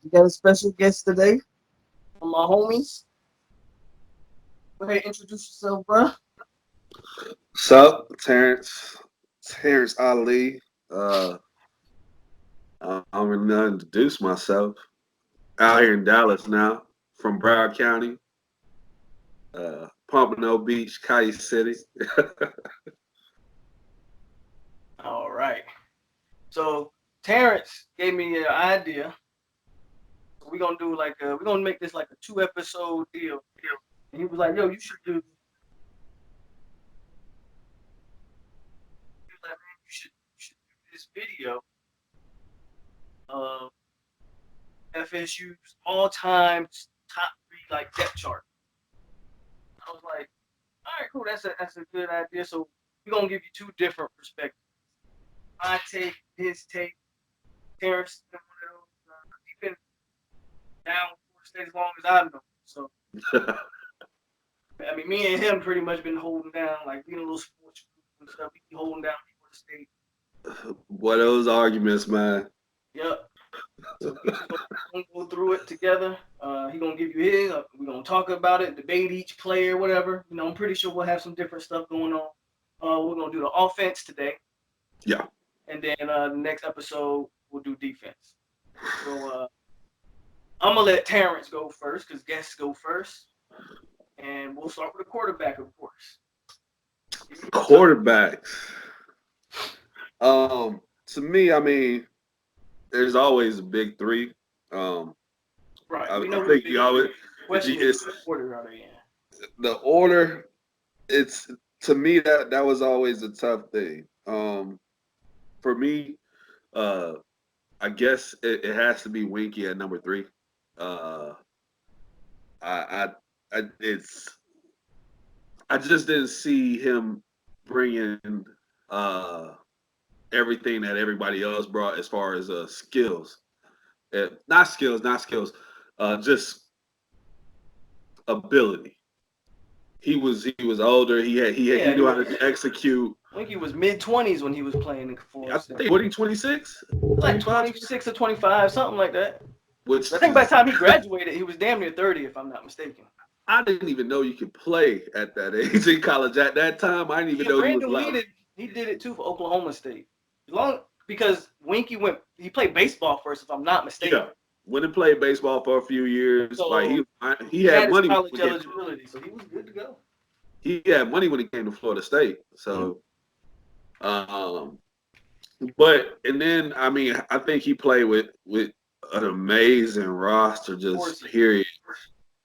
We got a special guest today from my homies. Go ahead, introduce yourself, bro. What's up, Terrance? Terrance Ali. I'm gonna introduce myself. Out here in Dallas now, from Broward County, Pompano Beach, Cayce City. All right. So Terrance gave me an idea. We're gonna do we're gonna make this like a 2 episode deal. And he was like, "Yo, you should do this video of FSU's all-time top three like depth chart." I was like, "All right, cool. That's a good idea." So we're gonna give you two different perspectives. My take, his take. Terrence been one of those. He been down for state as long as I've known. So I mean, me and him pretty much been holding down, like being a little sports group and stuff. We be holding down for the state. What those arguments, man? Yep. So we just gonna go through it together. He gonna give you his. We're gonna talk about it, debate each player, whatever. You know, I'm pretty sure we'll have some different stuff going on. We're gonna do the offense today, Yeah. and then the next episode we'll do defense. So I'm gonna let Terrance go first because guests go first, and we'll start with the quarterback, of course. Quarterbacks. To me, I mean, there's always a big three. Um, Right. I, We know I who the think big you always question is it's what order are they in? the order. It's to me that was always a tough thing. For me, uh, I guess it has to be Winky at number three. Uh, I, I just didn't see him bringing uh, everything that everybody else brought as far as skills. Not skills, just ability. He was older. He Yeah, knew how to execute. Winky was mid-20s when he was playing in I Florida State. think what he 26, Like 25, 26 or 25, something like that. which I think by the time he graduated, he was damn near 30, if I'm not mistaken. I didn't even know you could play at that age in college. At that time, I didn't even Yeah, know you was Brandon allowed. he did it too for Oklahoma State. Because Winky he played baseball first, if I'm not mistaken. Yeah, went and played baseball for a few years. Like So he he had had his money when college he came, eligibility, so he was good to go. he had money when he came to Florida State. Mm-hmm. So, um, but and then I mean I think he played with an amazing roster. Of course Just he did. period.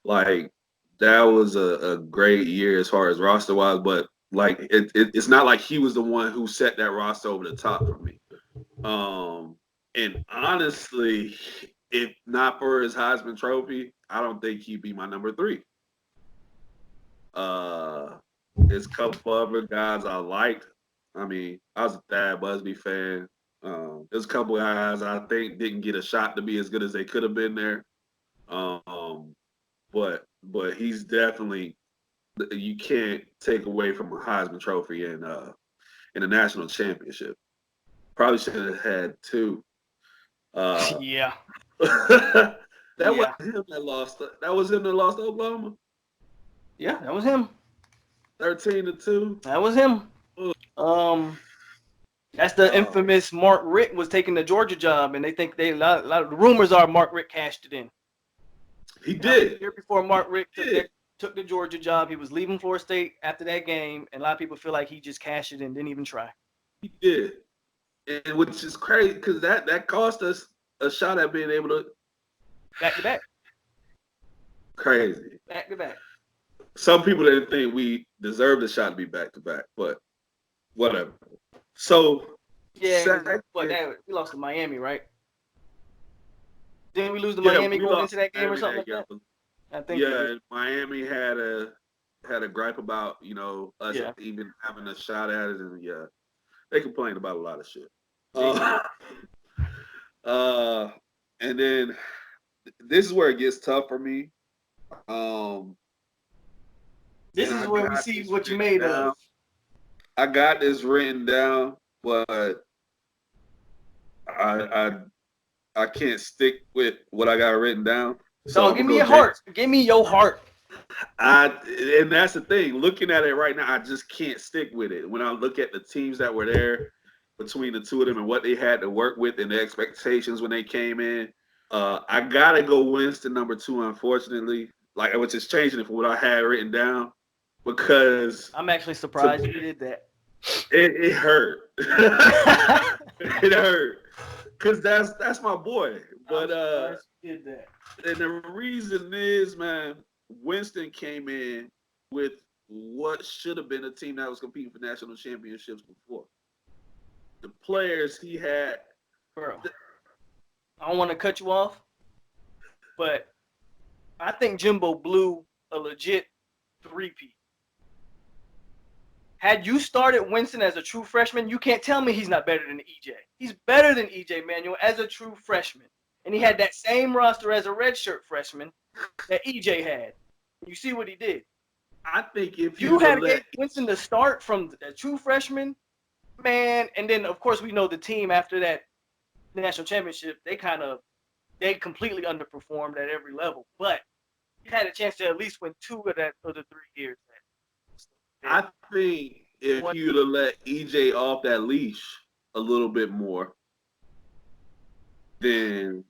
Like that was a great year as far as roster wise. But like it's not like he was the one who set that roster over the top for me. And honestly, if not for his Heisman Trophy, I don't think he'd be my number three. Uh, there's a couple other guys I liked. I mean, I was a Thad Busby fan. There's a couple guys I think didn't get a shot to be as good as they could have been there. Um, but he's definitely you can't take away from a Heisman Trophy in a national championship. Probably should have had two. Uh, Yeah. that Yeah. wasn't him that lost. That was him that lost to Oklahoma. Yeah, that was him. 13-2. That was him. Um, that's the Oh, infamous Mark Richt was taking the Georgia job, and they think a lot of the rumors are Mark Richt cashed it in. he Now, the did. year before Mark Richt He did. took the Georgia job, he was leaving Florida State after that game, and a lot of people feel like he just cashed it in, didn't even try. He did. And which is crazy because that cost us a shot at being able to. Back to back. Crazy. Back to back. Some people didn't think we deserved a shot to be back to back, but whatever. So, Yeah, second, we lost to Miami, right? Didn't we lose to yeah, Miami we going lost into that game or Miami something that like game. that? I think we Yeah, did. and Miami had a gripe about us Yeah. even having a shot at it, and yeah, they complained about a lot of shit. Yeah. Uh, uh, and then this is where it gets tough for me. Um, This and is I where we got see this what you written made of. down. I got this written down, but I I can't stick with what I got written down. So Dog, give me your heart. Give me your heart. And that's the thing. Looking at it right now, I just can't stick with it. When I look at the teams that were there between the two of them and what they had to work with and the expectations when they came in, I gotta go Winston number 2, unfortunately. Like, which is changing it from what I had written down because I'm actually surprised you did that. it hurt. It hurt because that's my boy. But you did that. and the reason is, man, Winston came in with what should have been a team that was competing for national championships before. The players he had. Bro, I don't want to cut you off, but I think Jimbo blew a legit three-peat. Had you started Winston as a true freshman, you can't tell me he's not better than EJ. He's better than EJ Manuel as a true freshman. And he had that same roster as a redshirt freshman that EJ had. You see what he did. I think if you had gave Winston to start from the true freshman, man, and then of course we know the team after that national championship, they completely underperformed at every level. But you had a chance to at least win 2 of the 3 years. I think if you'd have let EJ off that leash a little bit more, then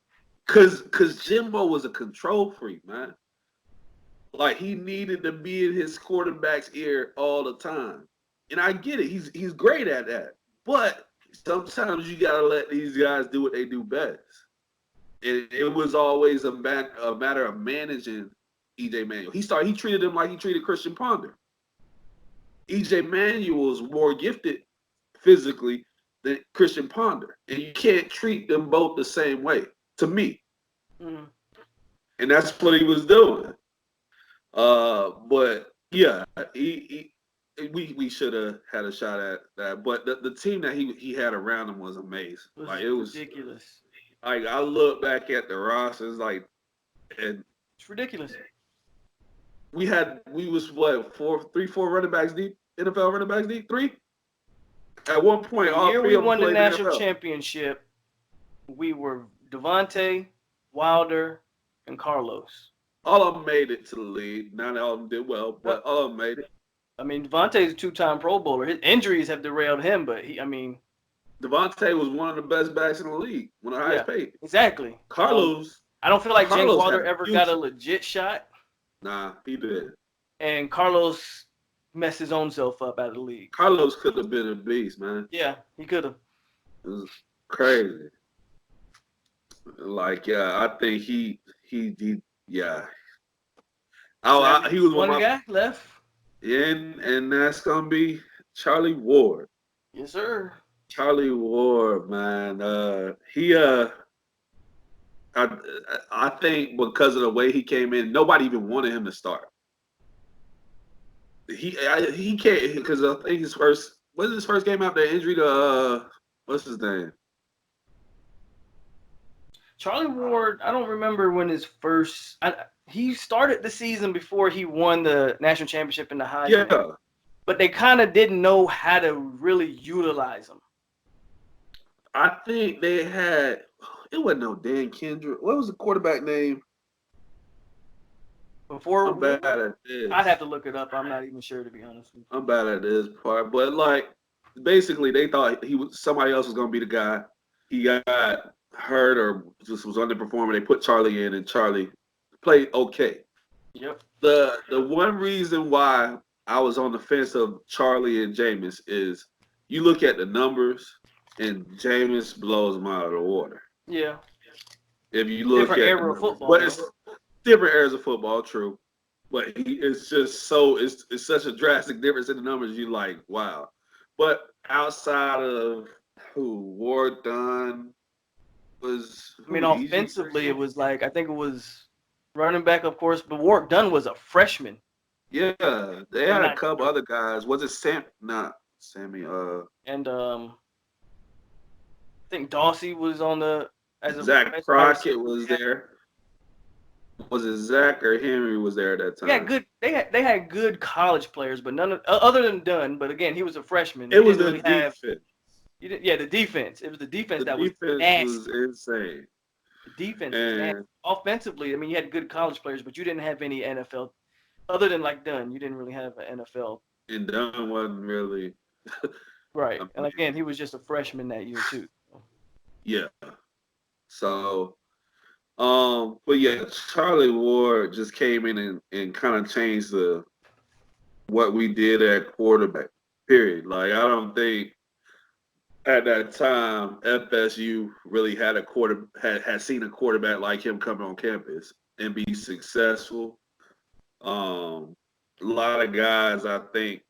because Jimbo was a control freak, man. Like, he needed to be in his quarterback's ear all the time. And I get it. He's great at that. But sometimes you got to let these guys do what they do best. It was always a matter of managing EJ Manuel. He treated him like he treated Christian Ponder. EJ Manuel was more gifted physically than Christian Ponder. And you can't treat them both the same way, to me. Mm-hmm. And that's what he was doing. But yeah, we should have had a shot at that. But the team that he had around him was amazing. It was ridiculous. Like, I look back at the rosters, and it's ridiculous. We was what, 4 running backs deep, NFL running backs deep, 3. At one point, all year three we of them won the played national NFL. championship, we were Devontae, Wilder, and Carlos. All of them made it to the league. Not all of them did well, but all of them made it. I mean, Devontae's a 2-time Pro Bowler. His injuries have derailed him, but Devontae was one of the best backs in the league, one of the highest paid. Exactly. Carlos. I don't feel like Jake Wilder ever got a legit shot. Nah, he did. And Carlos messed his own self up out of the league. Carlos could have been a beast, man. Yeah, he could have. It was crazy. Like, yeah, I think he yeah. He was one guy left. And that's gonna be Charlie Ward. Yes, sir. Charlie Ward, man. I think because of the way he came in, nobody even wanted him to start. He can't, because I think his first game after injury to what's his name? Charlie Ward. I don't remember when his first. He started the season before he won the national championship in the Heisman. Yeah. But they kind of didn't know how to really utilize him. I think they had. It wasn't no Dan Kendrick. What was the quarterback name? I'm bad at this. I'd have to look it up. I'm not even sure, to be honest with you. I'm bad at this part. But, basically, they thought somebody else was going to be the guy. He got hurt or just was underperforming. They put Charlie in, and Charlie played okay. Yep. The one reason why I was on the fence of Charlie and Jameis is you look at the numbers, and Jameis blows them out of the water. Yeah. If you look different at era of football, but it's different eras of football, true. But it's just it's such a drastic difference in the numbers. You like, wow. But outside of Ward Dunn was. Offensively, it was I think it was running back, of course, but Ward Dunn was a freshman. Yeah, they had a couple other guys. Was it Sammy? And I think Dawsey was on Zach Crockett was there. Was it Zach or Henry was there at that time? Yeah, good. They had good college players, but none of, other than Dunn. But again, he was a freshman. It was the defense. The defense. It was the defense that was nasty. Was insane. Defense and And offensively, I mean, you had good college players, but you didn't have any NFL other than like Dunn. You didn't really have an NFL. Dunn wasn't really. Right. I And again, he was just a freshman that year too. yeah. So, but yeah, Charlie Ward just came in and kind of changed the what we did at quarterback. Period. Like I don't think at that time FSU really had had seen a quarterback like him come on campus and be successful. A lot of guys I think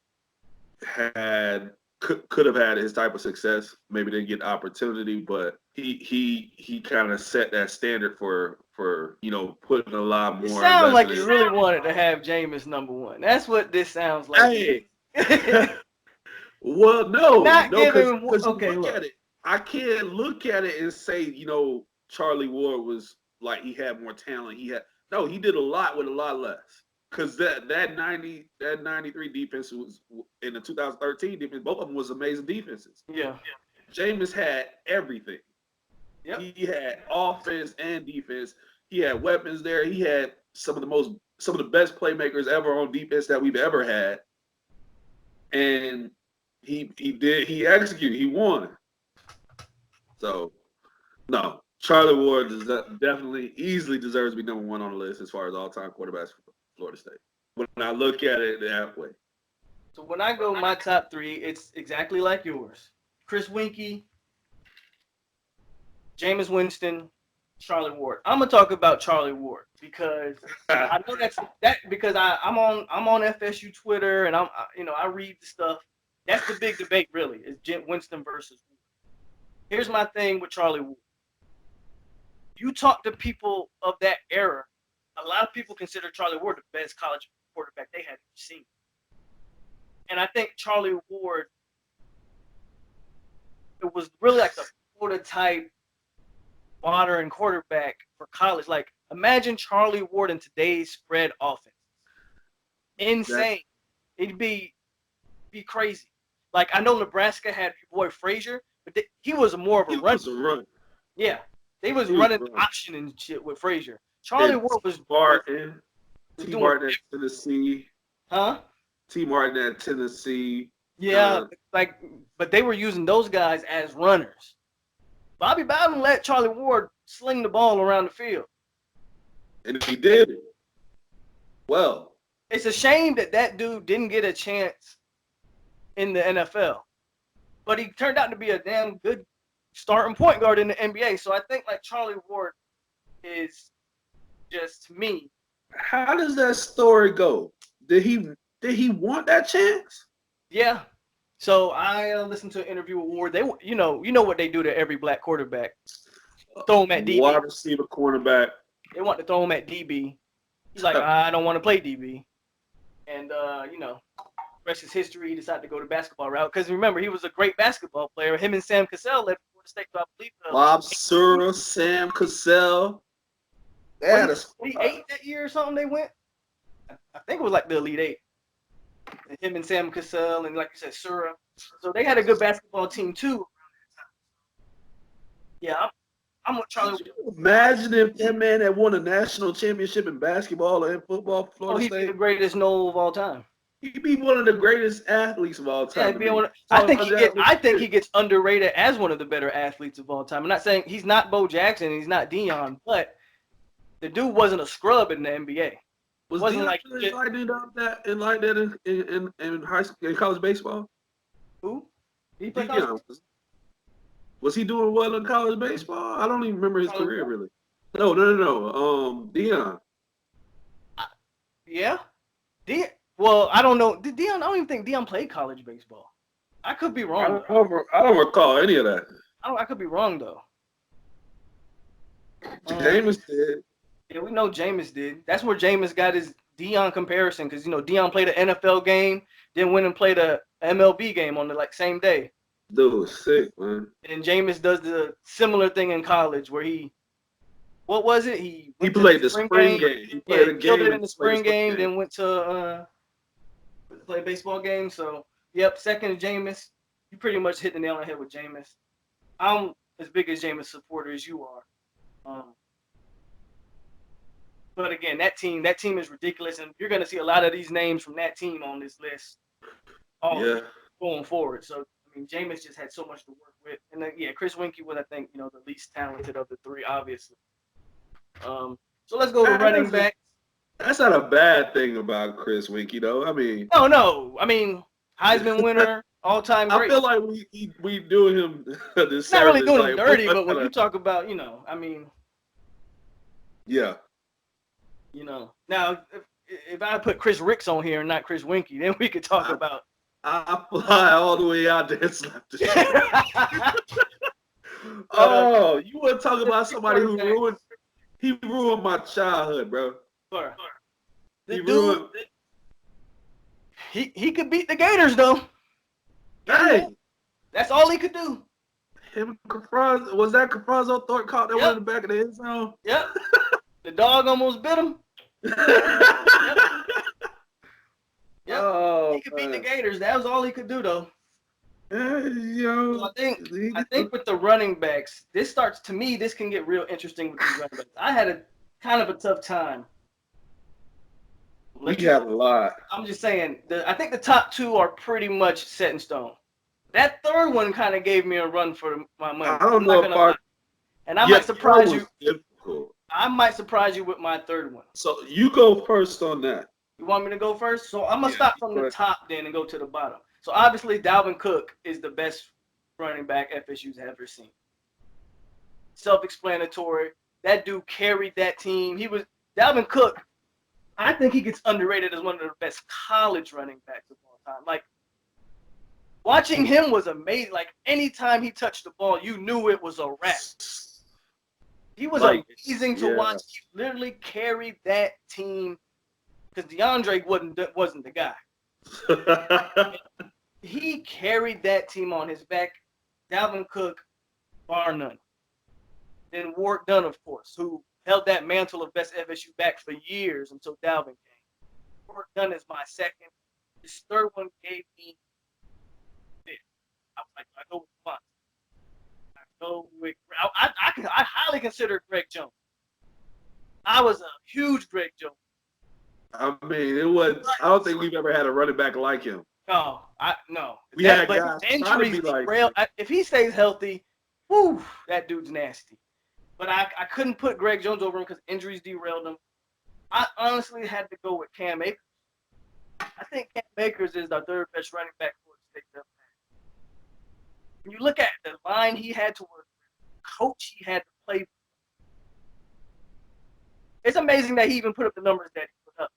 had could have had his type of success. Maybe didn't get opportunity, but he kind of set that standard for putting a lot It more sounds like investment you in. really wanted to have Jameis #1. That's what this sounds like. Hey, well, no, Not because giving. you Okay, look look. at it. I can't look at it and say Charlie Ward was like he had more talent. He did a lot with a lot less. Because that 93 defense was in the 2013 defense. Both of them was amazing defenses. Yeah. Jameis had everything. Yep. He had offense and defense. He had weapons there. He had some of the best playmakers ever on defense that we've ever had. And he executed. He won. So no, Charlie Ward definitely easily deserves to be #1 on the list as far as all-time quarterbacks for Florida State. When I look at it that way. So when I go my top 3, it's exactly like yours. Chris Winkie, Jameis Winston, Charlie Ward. I'm gonna talk about Charlie Ward because I know because I'm on FSU Twitter and I read the stuff. That's the big debate, really, is Winston versus Ward. Here's my thing with Charlie Ward. You talk to people of that era, a lot of people consider Charlie Ward the best college quarterback they had ever seen. And I think Charlie Ward, it was really like the prototype modern quarterback for college. Like, imagine Charlie Ward in today's spread offense. Insane. It'd be crazy. Like, I know Nebraska had your boy Frazier, but he was more of a run. Was a run. Yeah. They was running option and shit with Frazier. Charlie Ward was Martin. T. doing Martin at Tennessee. Huh? T. Martin at Tennessee. Yeah, but they were using those guys as runners. Bobby Bowden let Charlie Ward sling the ball around the field. And he did it. Well. It's a shame that dude didn't get a chance in the NFL. But he turned out to be a damn good starting point guard in the NBA. So I think like Charlie Ward is just, to me. How does that story go? Did he want that chance? Yeah. So I listened to an interview with Ward. They, you know what they do to every black quarterback. Throw him at DB. Wide receiver, cornerback. They want to throw him at DB. He's like, I don't want to play DB. And rest is history. He decided to go the basketball route because remember he was a great basketball player. Him and Sam Cassell led Florida State to, I believe, Bob Sura, Sam Cassell. They had a Elite Eight that year or something. They went. I think it was like the Elite Eight. And him and Sam Cassell and like you said, Sura. So they had a good basketball team too. Yeah, I'm with Charlie. Could you imagine if that man had won a national championship in basketball or in football for Florida State? He'd be the greatest Nole of all time. He'd be one of the greatest athletes of all time. Yeah, I think he gets underrated as one of the better athletes of all time. I'm not saying he's not Bo Jackson, he's not Deion, but the dude wasn't a scrub in the NBA. Wasn't like that in high school, in college baseball? Who? Deion. Was he doing well in college baseball? I don't even remember his career really. No. Deion. Yeah. Well, I don't know. Deion, I don't even think Deion played college baseball. I could be wrong. I don't recall any of that. I could be wrong though. Jameis did. Yeah, we know Jameis did. That's where Jameis got his Deion comparison because Deion played an NFL game, then went and played a MLB game on the same day. Dude was sick, man. And Jameis does the similar thing in college where what was it? He played the spring game. He played a game. Killed it in the spring game, then went to play a baseball game. So, yep, second to Jameis. You pretty much hit the nail on the head with Jameis. I'm as big as Jameis supporter as you are. But again, that team is ridiculous, and you're going to see a lot of these names from that team on this list going forward. So, I mean, Jameis just had so much to work with. And then, Chris Winkie was, I think, the least talented of the three, obviously. So let's go to running back. That's not a bad thing about Chris Winkie, though. I mean, no. I mean, Heisman winner, all-time great. I feel like we doing him this not really doing like, him dirty, but when you talk about, I mean, yeah. Now if I put Chris Ricks on here and not Chris Winkie, then we could talk about. I fly all the way out there and slap the shit. Oh, you want to talk about somebody who ruined my childhood, bro. He could beat the Gators though. Hey, that's all he could do. Him and was that Caprazzo Thorpe caught that one in the back of the end zone? Yep. The dog almost bit him. Yep. Oh, he could beat the Gators. That was all he could do though. So I think with the running backs, this can get real interesting with these running backs. I had a kind of a tough time. We have a lot. I'm just saying, I think the top two are pretty much set in stone. That third one kind of gave me a run for my money. I don't know if I might surprise you. Difficult. I might surprise you with my third one. So you go first on that. You want me to go first? So I'm gonna start from the top then and go to the bottom. So obviously Dalvin Cook is the best running back FSU's ever seen. Self-explanatory. That dude carried that team. Dalvin Cook. I think he gets underrated as one of the best college running backs of all time. Like, watching him was amazing. Like, anytime he touched the ball, you knew it was a wrap. He was amazing to watch. He literally carried that team because DeAndre wasn't the guy. He carried that team on his back. Dalvin Cook, bar none. Then Ward Dunn, of course, who held that mantle of best FSU back for years until Dalvin came. Ward Dunn is my second. This third one gave me this. I was like, I go with Font. I go with. I highly consider Greg Jones. I was a huge Greg Jones. I mean, it was. I don't think we've ever had a running back like him. No. We had guys injuries derail. If he stays healthy, whew, that dude's nasty. But I couldn't put Greg Jones over him because injuries derailed him. I honestly had to go with Cam Akers. I think Cam Akers is the third best running back for the state. When you look at the line he had to work with, coach he had to play with, it's amazing that he even put up the numbers that he put up.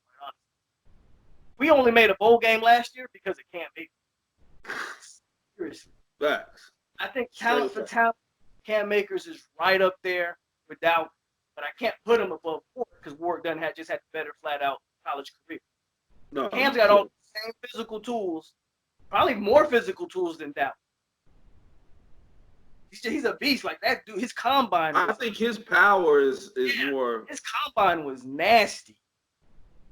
We only made a bowl game last year because of Cam Akers. Seriously. Facts. I think talent for talent, Cam Akers is right up there without, but I can't put him above Ward because Ward Dunn just had a better flat-out college career. No, Cam's got all the same physical tools, probably more physical tools than Dalvin. He's a beast like that dude. His combine. I think his power is more. His combine was nasty.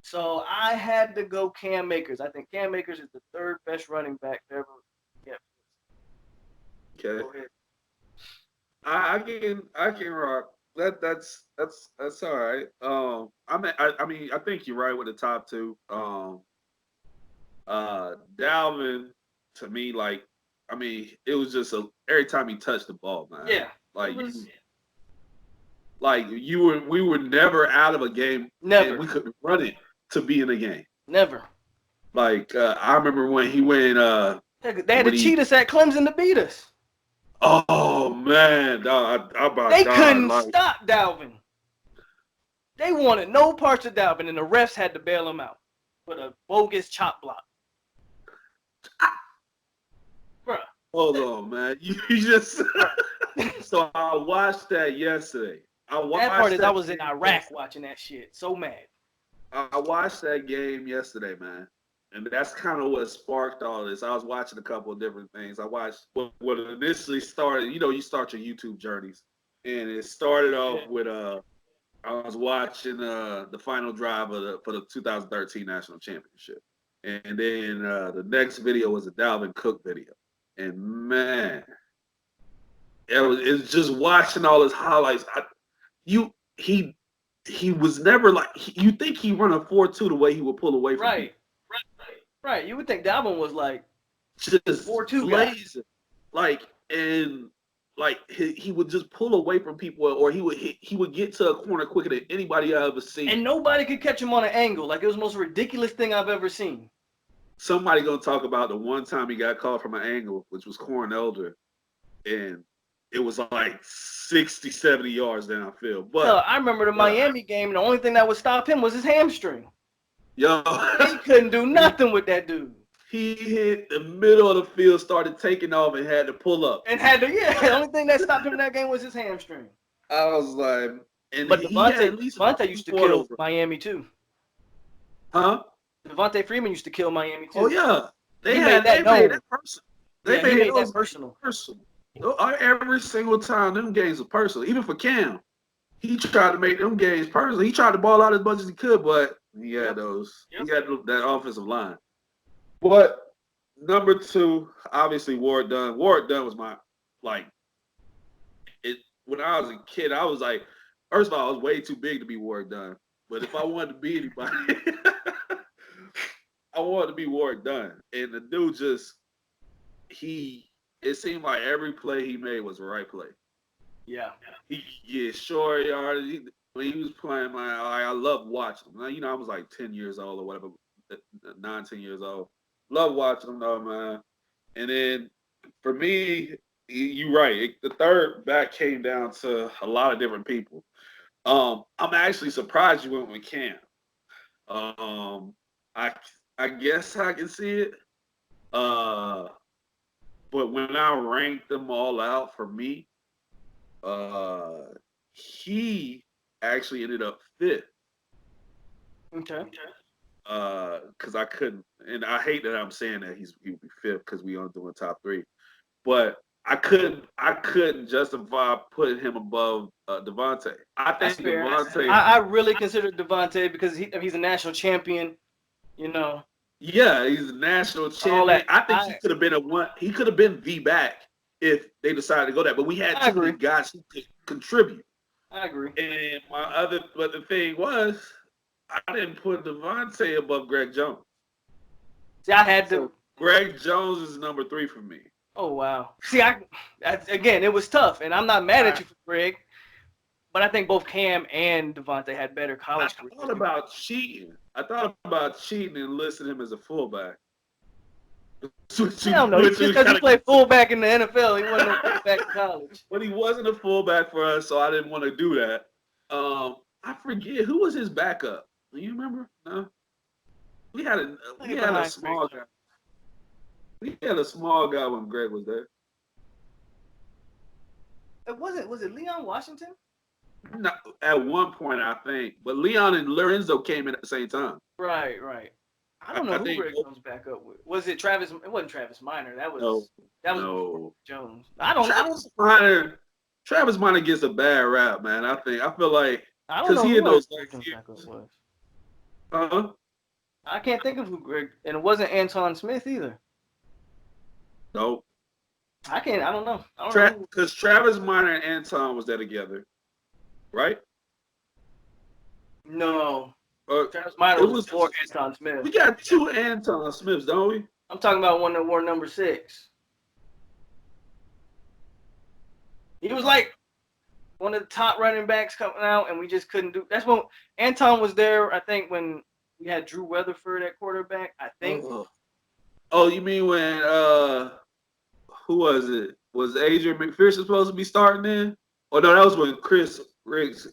So I had to go Cam Akers. I think Cam Akers is the third best running back ever. Yeah. Okay. I can rock. That's all right. I mean I think you're right with the top two. Dalvin, to me, like, I mean, it was just every time he touched the ball, man. Yeah. We were never out of a game. Never. And we couldn't run it to be in a game. Never. Like, I remember when he went. They had to cheat us at Clemson to beat us. Oh man, they couldn't stop Dalvin. They wanted no parts of Dalvin, and the refs had to bail him out with a bogus chop block. Bruh. Hold on, man. You just. So I watched that yesterday. I was in Iraq watching that shit. So mad. I watched that game yesterday, man. And that's kind of what sparked all this. I was watching a couple of different things. I watched what initially started, you start your YouTube journeys. And it started off with I was watching the final drive for the 2013 National Championship. And then the next video was a Dalvin Cook video. And man, it's just watching all his highlights. He he was never like you think he run a 4.2 the way he would pull away from people. Right. You would think that one was like Just 4-2 guy. blazing, like and like he would just pull away from people, or he would get to a corner quicker than anybody I ever seen. And nobody could catch him on an angle. Like it was the most ridiculous thing I've ever seen. Somebody gonna talk about the one time he got caught from an angle, which was Corn Elder, and it was like 60, 70 yards downfield. But hell, I remember the Miami game, and the only thing that would stop him was his hamstring. Yo, he couldn't do nothing with that dude. He hit the middle of the field, started taking off, and had to pull up. The only thing that stopped him in that game was his hamstring. I was like, but Devontae used to kill Miami too. Huh? Devontae Freeman used to kill Miami too. Oh yeah, they made that personal. They made that personal. Every single time, them games were personal. Even for Cam, he tried to make them games personal. He tried to ball out as much as he could, but he had He had that offensive line. But number 2, obviously Ward Dunn. Ward Dunn was my when I was a kid, I was like, first of all, I was way too big to be Ward Dunn. But if I wanted to be anybody, I wanted to be Ward Dunn. And the dude it seemed like every play he made was the right play. Yeah. Short yardage. When he was playing, I love watching him. You know, I was like 10 years old or whatever, 9, 10 years old. Love watching him though, man. And then for me, you're right. The third back came down to a lot of different people. I'm actually surprised you went with Cam. I guess I can see it. But when I ranked them all out for me, he actually ended up 5th. Okay. Because I couldn't, and I hate that I'm saying that he would be 5th because we aren't doing top 3, but I couldn't justify putting him above Devontae. I think Devontae. I really consider Devontae because he's a national champion. You know. Yeah, he's a national champion. I think he could have been He could have been the back if they decided to go that. But we had too many guys who could contribute. I agree. And but the thing was, I didn't put Devontae above Greg Jones. See, I had to. Greg Jones is number 3 for me. Oh wow. See, again, it was tough, and I'm not mad at you for Greg, but I think both Cam and Devontae had better college careers. I thought about cheating and listing him as a fullback. Hell no, just because he played fullback in the NFL, he wasn't a fullback in college. But he wasn't a fullback for us, so I didn't want to do that. I forget who was his backup. Do you remember? No. We had a small guy. We had a small guy when Greg was there. Was it Leon Washington? No, at one point I think, but Leon and Lorenzo came in at the same time. Right. I don't know who Greg comes back up with. Was it Travis? It wasn't Travis Minor. That was Jones. I don't know. Travis Minor gets a bad rap, man. I feel like because he in those years. I can't think of who Greg, and it wasn't Anton Smith either. Nope. I don't know. Because Travis Minor and Anton was there together, right? No. Travis Minor was before Anton Smith. We got 2 Anton Smiths, don't we? I'm talking about one that wore number 6. He was like one of the top running backs coming out, and we just couldn't do. That's when Anton was there. I think when we had Drew Weatherford at quarterback. I think. Oh, you mean when who was it? Was Adrian McPherson supposed to be starting then? Oh no, that was when Chris Riggs.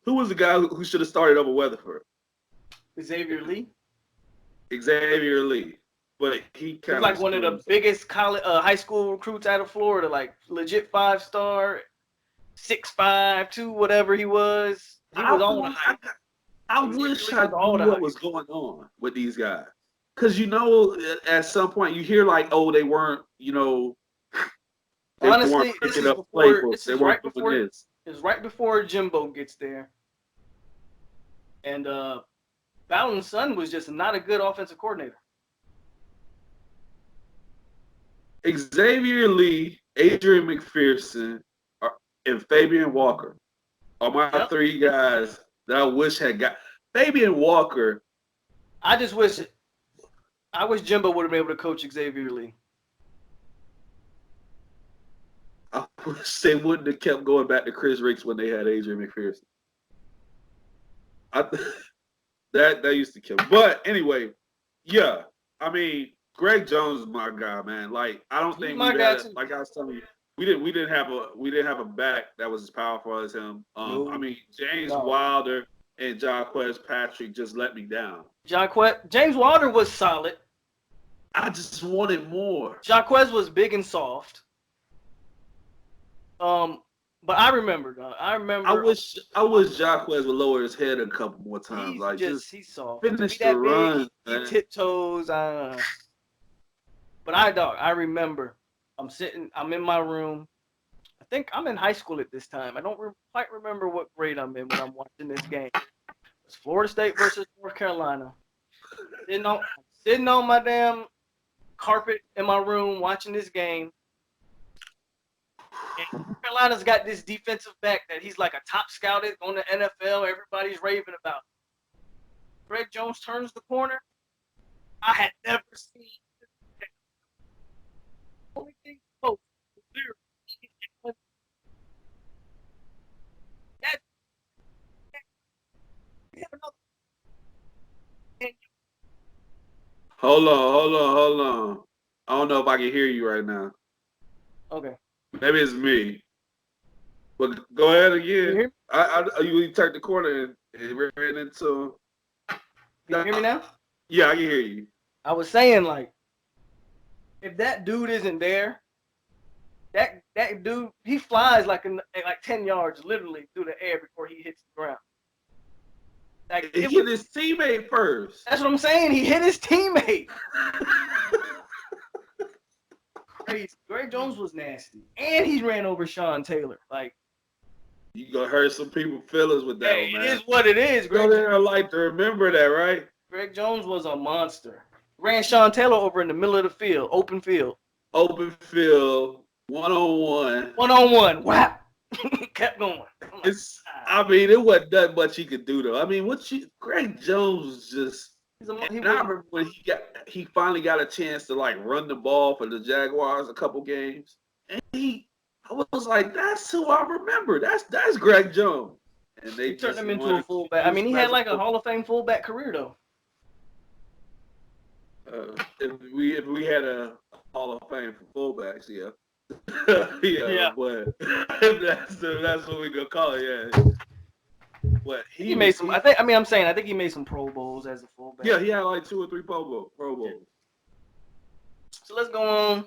Who was the guy who should have started over Weatherford? Xavier Lee. But he kind of like one of the biggest college, high school recruits out of Florida, like legit 5-star, 6'5", 2, whatever he was. He was on the hype. I wish I knew what was going on with these guys. Because, you know, at some point you hear like, oh, they weren't, you know, honestly, this is right before Jimbo gets there. And Bowden's son was just not a good offensive coordinator. Xavier Lee, Adrian McPherson, and Fabian Walker are my 3 guys that I wish had got Fabian Walker. I wish Jimbo would have been able to coach Xavier Lee. I wish they wouldn't have kept going back to Chris Ricks when they had Adrian McPherson. That used to kill me. But anyway, yeah. I mean, Greg Jones is my guy, man. Like, I don't think my guy too. like I was telling you, we didn't have a back that was as powerful as him. No. I mean, James Wilder and Jaquez Patrick just let me down. James Wilder was solid. I just wanted more. Jaquez was big and soft. But I remember. I wish Jaquez would lower his head a couple more times. He's soft. Finish the run. He tiptoes. But I remember. I'm in my room. I think I'm in high school at this time. I don't quite remember what grade I'm in when I'm watching this game. It's Florida State versus North Carolina. Sitting on my damn carpet in my room watching this game. And Carolina's got this defensive back that he's like a top scouted on the NFL. Everybody's raving about. Greg Jones turns the corner. I had never seen the only thing close was literally Hold on. I don't know if I can hear you right now. Okay. Maybe it's me. But go ahead again. You turned the corner and ran into. Can you hear me now? Yeah, I can hear you. I was saying, like, if that dude isn't there, that dude, he flies like 10 yards literally through the air before he hits the ground. Like, he hit his teammate first. That's what I'm saying. He hit his teammate. Crazy. Greg Jones was nasty. And he ran over Sean Taylor. Like, you gonna hurt some people's feelings with that one, man. It is what it is. Greg Jones like to remember that, right? Greg Jones was a monster. Ran Sean Taylor over in the middle of the field, open field. Open field, one-on-one. One-on-one. Wow. Kept going. It wasn't that much he could do, though. I mean, Greg Jones was just. I remember when he finally got a chance to like run the ball for the Jaguars a couple games, and I was like, that's who I remember. That's Greg Jones. And they turned him into a fullback. I mean, he had like a Hall of Fame fullback career, though. If we had a Hall of Fame for fullbacks, yeah. yeah, but that's what we gonna call it, yeah. But he made some. I think he made some Pro Bowls as a fullback. Yeah, he had like 2 or 3 Pro Bowls. So let's go on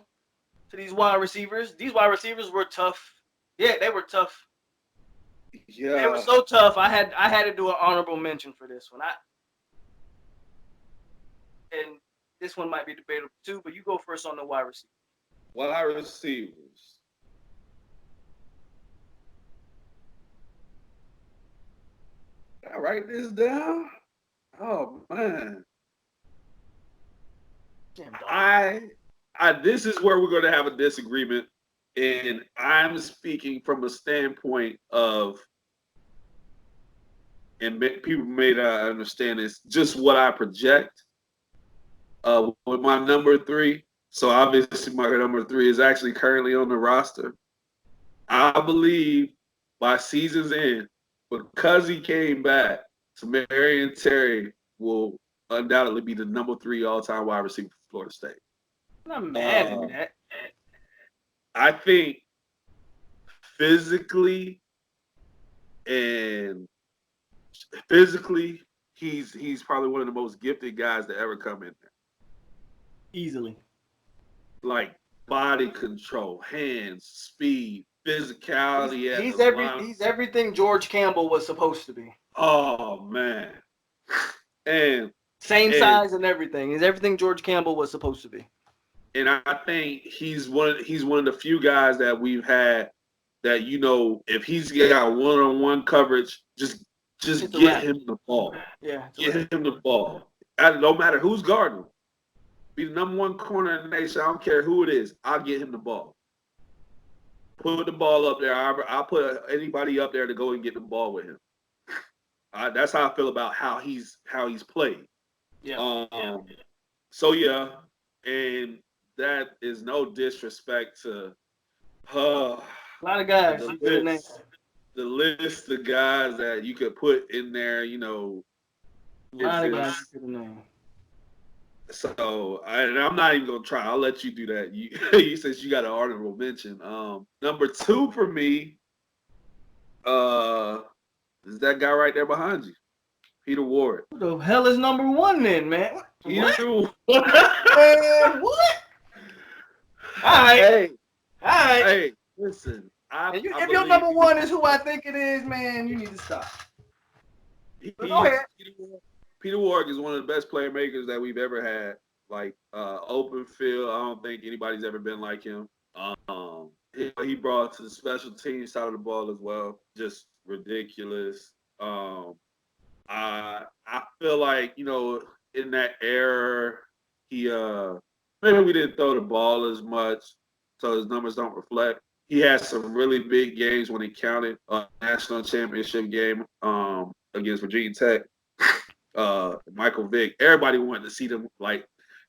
to these wide receivers. These wide receivers were tough. Yeah, they were tough. Yeah, they were so tough. I had to do an honorable mention for this one. And this one might be debatable too, but you go first on the wide receiver. Wide receivers. I write this down. Oh man. Damn, this is where we're going to have a disagreement, and I'm speaking from a standpoint of, and people may not understand this, just what I project with my number 3. So obviously my number 3 is actually currently on the roster. I believe by season's end, because he came back, Samarian Terry will undoubtedly be the number 3 all-time wide receiver for Florida State. I'm not mad at that. I think physically, he's probably one of the most gifted guys to ever come in there. Easily. Like body control, hands, speed, physicality. He's everything George Campbell was supposed to be. Oh man. And same size and everything. He's everything George Campbell was supposed to be. And I think he's one of the few guys that we've had that, you know, if he's got one-on-one coverage, just get him the ball. Yeah. Get him the ball. No matter who's guarding him. Be the number 1 corner in the nation. I don't care who it is. I'll get him the ball. Put the ball up there. I'll put anybody up there to go and get the ball with him. That's how I feel about how he's played. Yeah. So yeah, and that is no disrespect to A lot of guys. the Good name. list of guys that you could put in there. You know, A it's lot of guys. Good name. so and I'm not even gonna try. I'll let you do that. You since you got an honorable mention. Number 2 for me, is that guy right there behind you, Peter Ward. Who the hell is number 1 then, man? What? Peter. Man, what? All right. Hey, All right. hey, listen. If your number 1 is who I think it is, man, you need to stop. But go ahead. Peter Ward is one of the best playmakers that we've ever had. Like open field, I don't think anybody's ever been like him. He brought to the special team side of the ball as well. Just ridiculous. I feel like in that era, he maybe we didn't throw the ball as much, so his numbers don't reflect. He had some really big games when he counted. National championship game against Virginia Tech. Michael Vick. Everybody wanted to see them like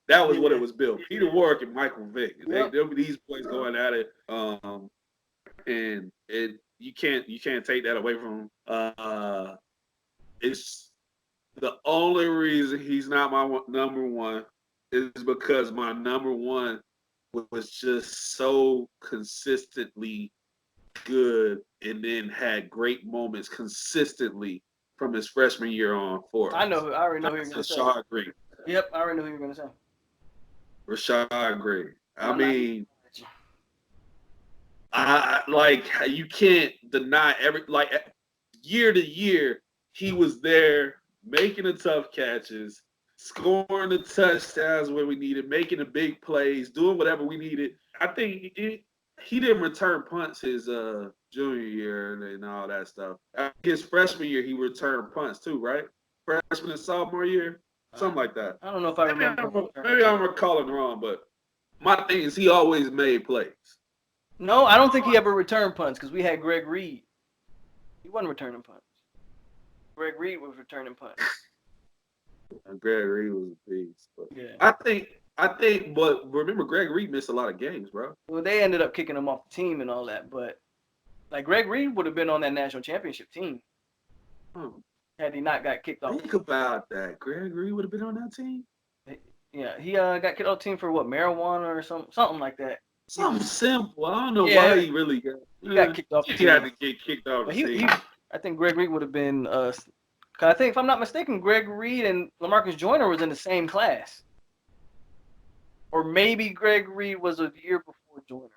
that was what it was built. Peter Warwick and Michael Vick. Yep. These boys going at it. And you can't take that away from him. It's the only reason he's not my number 1 is because my number 1 was just so consistently good and then had great moments consistently from his freshman year on forward. I already know who you're going to say. Rashad Green. Yep, I already know who you're going to say. Rashad Green. I mean, you can't deny year to year he was there making the tough catches, scoring the touchdowns where we needed, making the big plays, doing whatever we needed. I think he didn't return punts his junior year and all that stuff. His freshman year, he returned punts too, right? Freshman and sophomore year, something like that. I don't know if I remember. Maybe I'm recalling wrong, but my thing is he always made plays. No, I don't think he ever returned punts because we had Greg Reed. He wasn't returning punts. Greg Reed was returning punts. Greg Reed was a beast. But Yeah. I think, but remember, Greg Reed missed a lot of games, bro. Well, they ended up kicking him off the team and all that, but like Greg Reed would have been on that national championship team had he not got kicked off. Think about that. Greg Reed would have been on that team. Yeah, he got kicked off the team for what, marijuana or something like that. Something simple. I don't know why he really got. He got kicked off the team. He had to get kicked off the team. I think Greg Reed would have been. Cause I think if I'm not mistaken, Greg Reed and LaMarcus Joyner was in the same class. Or maybe Greg Reed was a year before Joyner.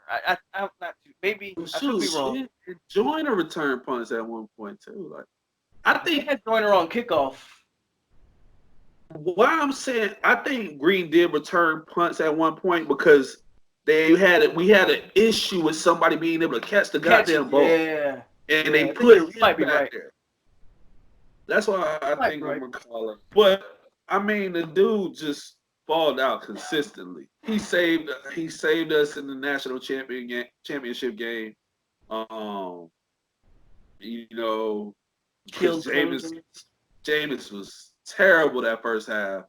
I'm not too. Maybe I could be wrong. Joyner returned punts at one point too. Like I think he had Joyner on kickoff. What I'm saying, I think Green did return punts at one point because we had an issue with somebody being able to catch the goddamn ball. Yeah. And they put him back there. That's why I think I'm recalling. But I mean, the dude just balled out consistently. He saved us in the national championship game. Jameis was terrible that first half.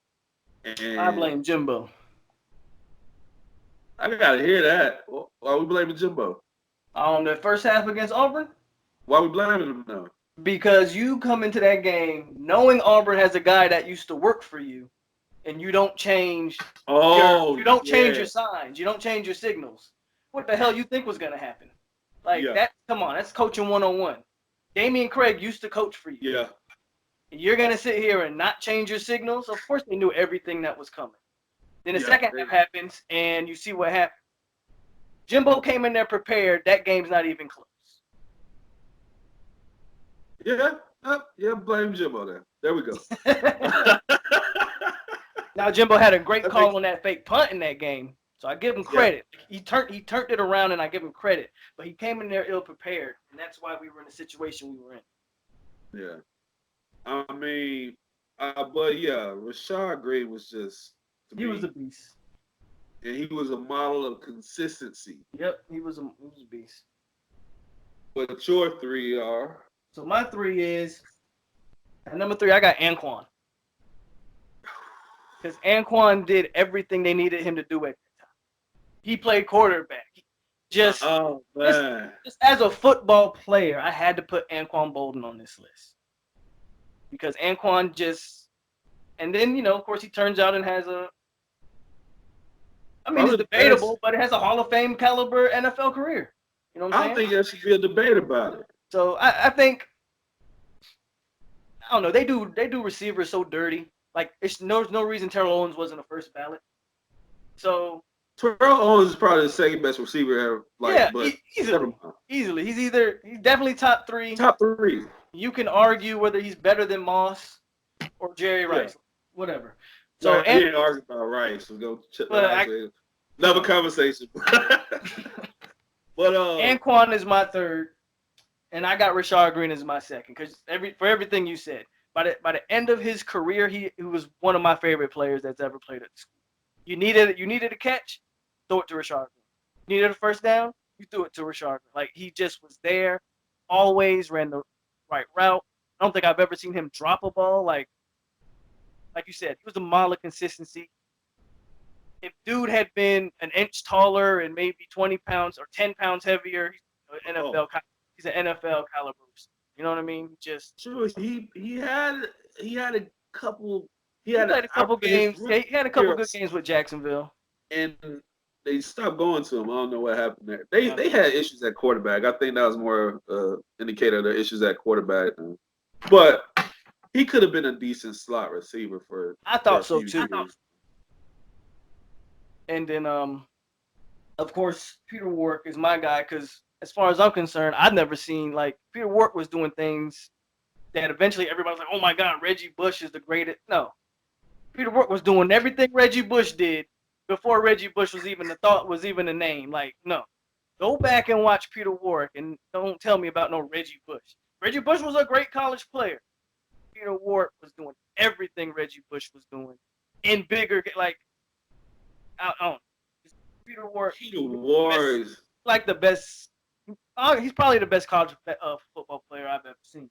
And I blame Jimbo. I gotta hear that. Why are we blaming Jimbo? On the first half against Auburn? Why are we blaming him now? Because you come into that game knowing Auburn has a guy that used to work for you, and you don't change. Change your signs. You don't change your signals. What the hell you think was gonna happen? That? Come on, that's coaching 101. Damian Craig used to coach for you. Yeah. You're gonna sit here and not change your signals? Of course, they knew everything that was coming. Then the second half happens, and you see what happened. Jimbo came in there prepared. That game's not even close. Yeah, blame Jimbo then. There we go. Now Jimbo had a great call on that fake punt in that game, so I give him credit. He turned it around, and I give him credit. But he came in there ill prepared, and that's why we were in the situation we were in. Yeah, I mean, but yeah, Rashad Green was just. He was a beast. And he was a model of consistency. Yep, he was a beast. But your 3 are. So my 3 is At number 3, I got Anquan. Because Anquan did everything they needed him to do at that time. He played quarterback. Just as a football player, I had to put Anquan Bolden on this list. Because Anquan just, and then, of course, he turns out and has it's debatable, but it has a Hall of Fame caliber NFL career. You know what I'm saying? I don't think there should be a debate about it. So I think, I don't know, they do receivers so dirty. Like, there's no reason Terrell Owens wasn't a first ballot. So Terrell Owens is probably the second best receiver ever. But easily. He's definitely top 3. Top 3. You can argue whether he's better than Moss or Jerry Rice, whatever. So I didn't argue about Rice. Let's go check another conversation. But Anquan is my 3rd, and I got Rashard Green as my 2nd because for everything you said. By the end of his career, he was one of my favorite players that's ever played at the school. You needed a catch, throw it to Rashard Green. You needed a first down, you threw it to Rashard Green. Like, he just was there, always ran the right route. I don't think I've ever seen him drop a ball. Like you said, he was a model of consistency. If dude had been an inch taller and maybe 20 pounds or 10 pounds heavier, he's an NFL caliber. You know what I mean? Just sure. He had a couple. He played a couple games. He had a couple good games with Jacksonville, and they stopped going to him. I don't know what happened there. They had issues at quarterback. I think that was more indicator of their issues at quarterback. But he could have been a decent slot receiver for. I thought so too. And then, of course, Peter Warrick is my guy because, as far as I'm concerned, I've never seen, like, Peter Warrick was doing things that eventually everybody's like, oh my God, Reggie Bush is the greatest. No. Peter Warrick was doing everything Reggie Bush did before Reggie Bush was even a name. Like, no. Go back and watch Peter Warrick and don't tell me about no Reggie Bush. Reggie Bush was a great college player. Peter Warrick was doing everything Reggie Bush was doing in bigger, like, I don't know. Peter Warrick is like the best. He's probably the best college football player I've ever seen.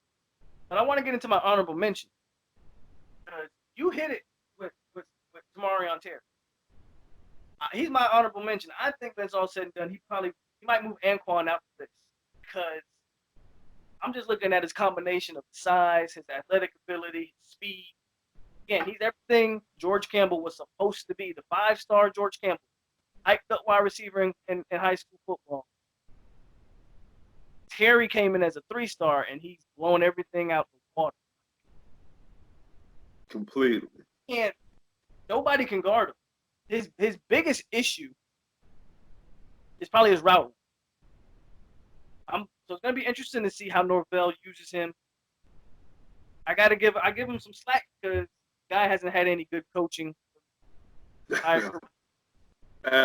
But I want to get into my honorable mention. You hit it with Tamarion Terry. He's my honorable mention. I think that's all said and done. He might move Anquan out of this because I'm just looking at his combination of size, his athletic ability, his speed. Again, he's everything George Campbell was supposed to be. The 5-star George Campbell, hyped up wide receiver in high school football. Terry came in as a 3-star, and he's blown everything out the water. Completely. And nobody can guard him. His biggest issue is probably his route. So it's gonna be interesting to see how Norvell uses him. I give him some slack because the guy hasn't had any good coaching at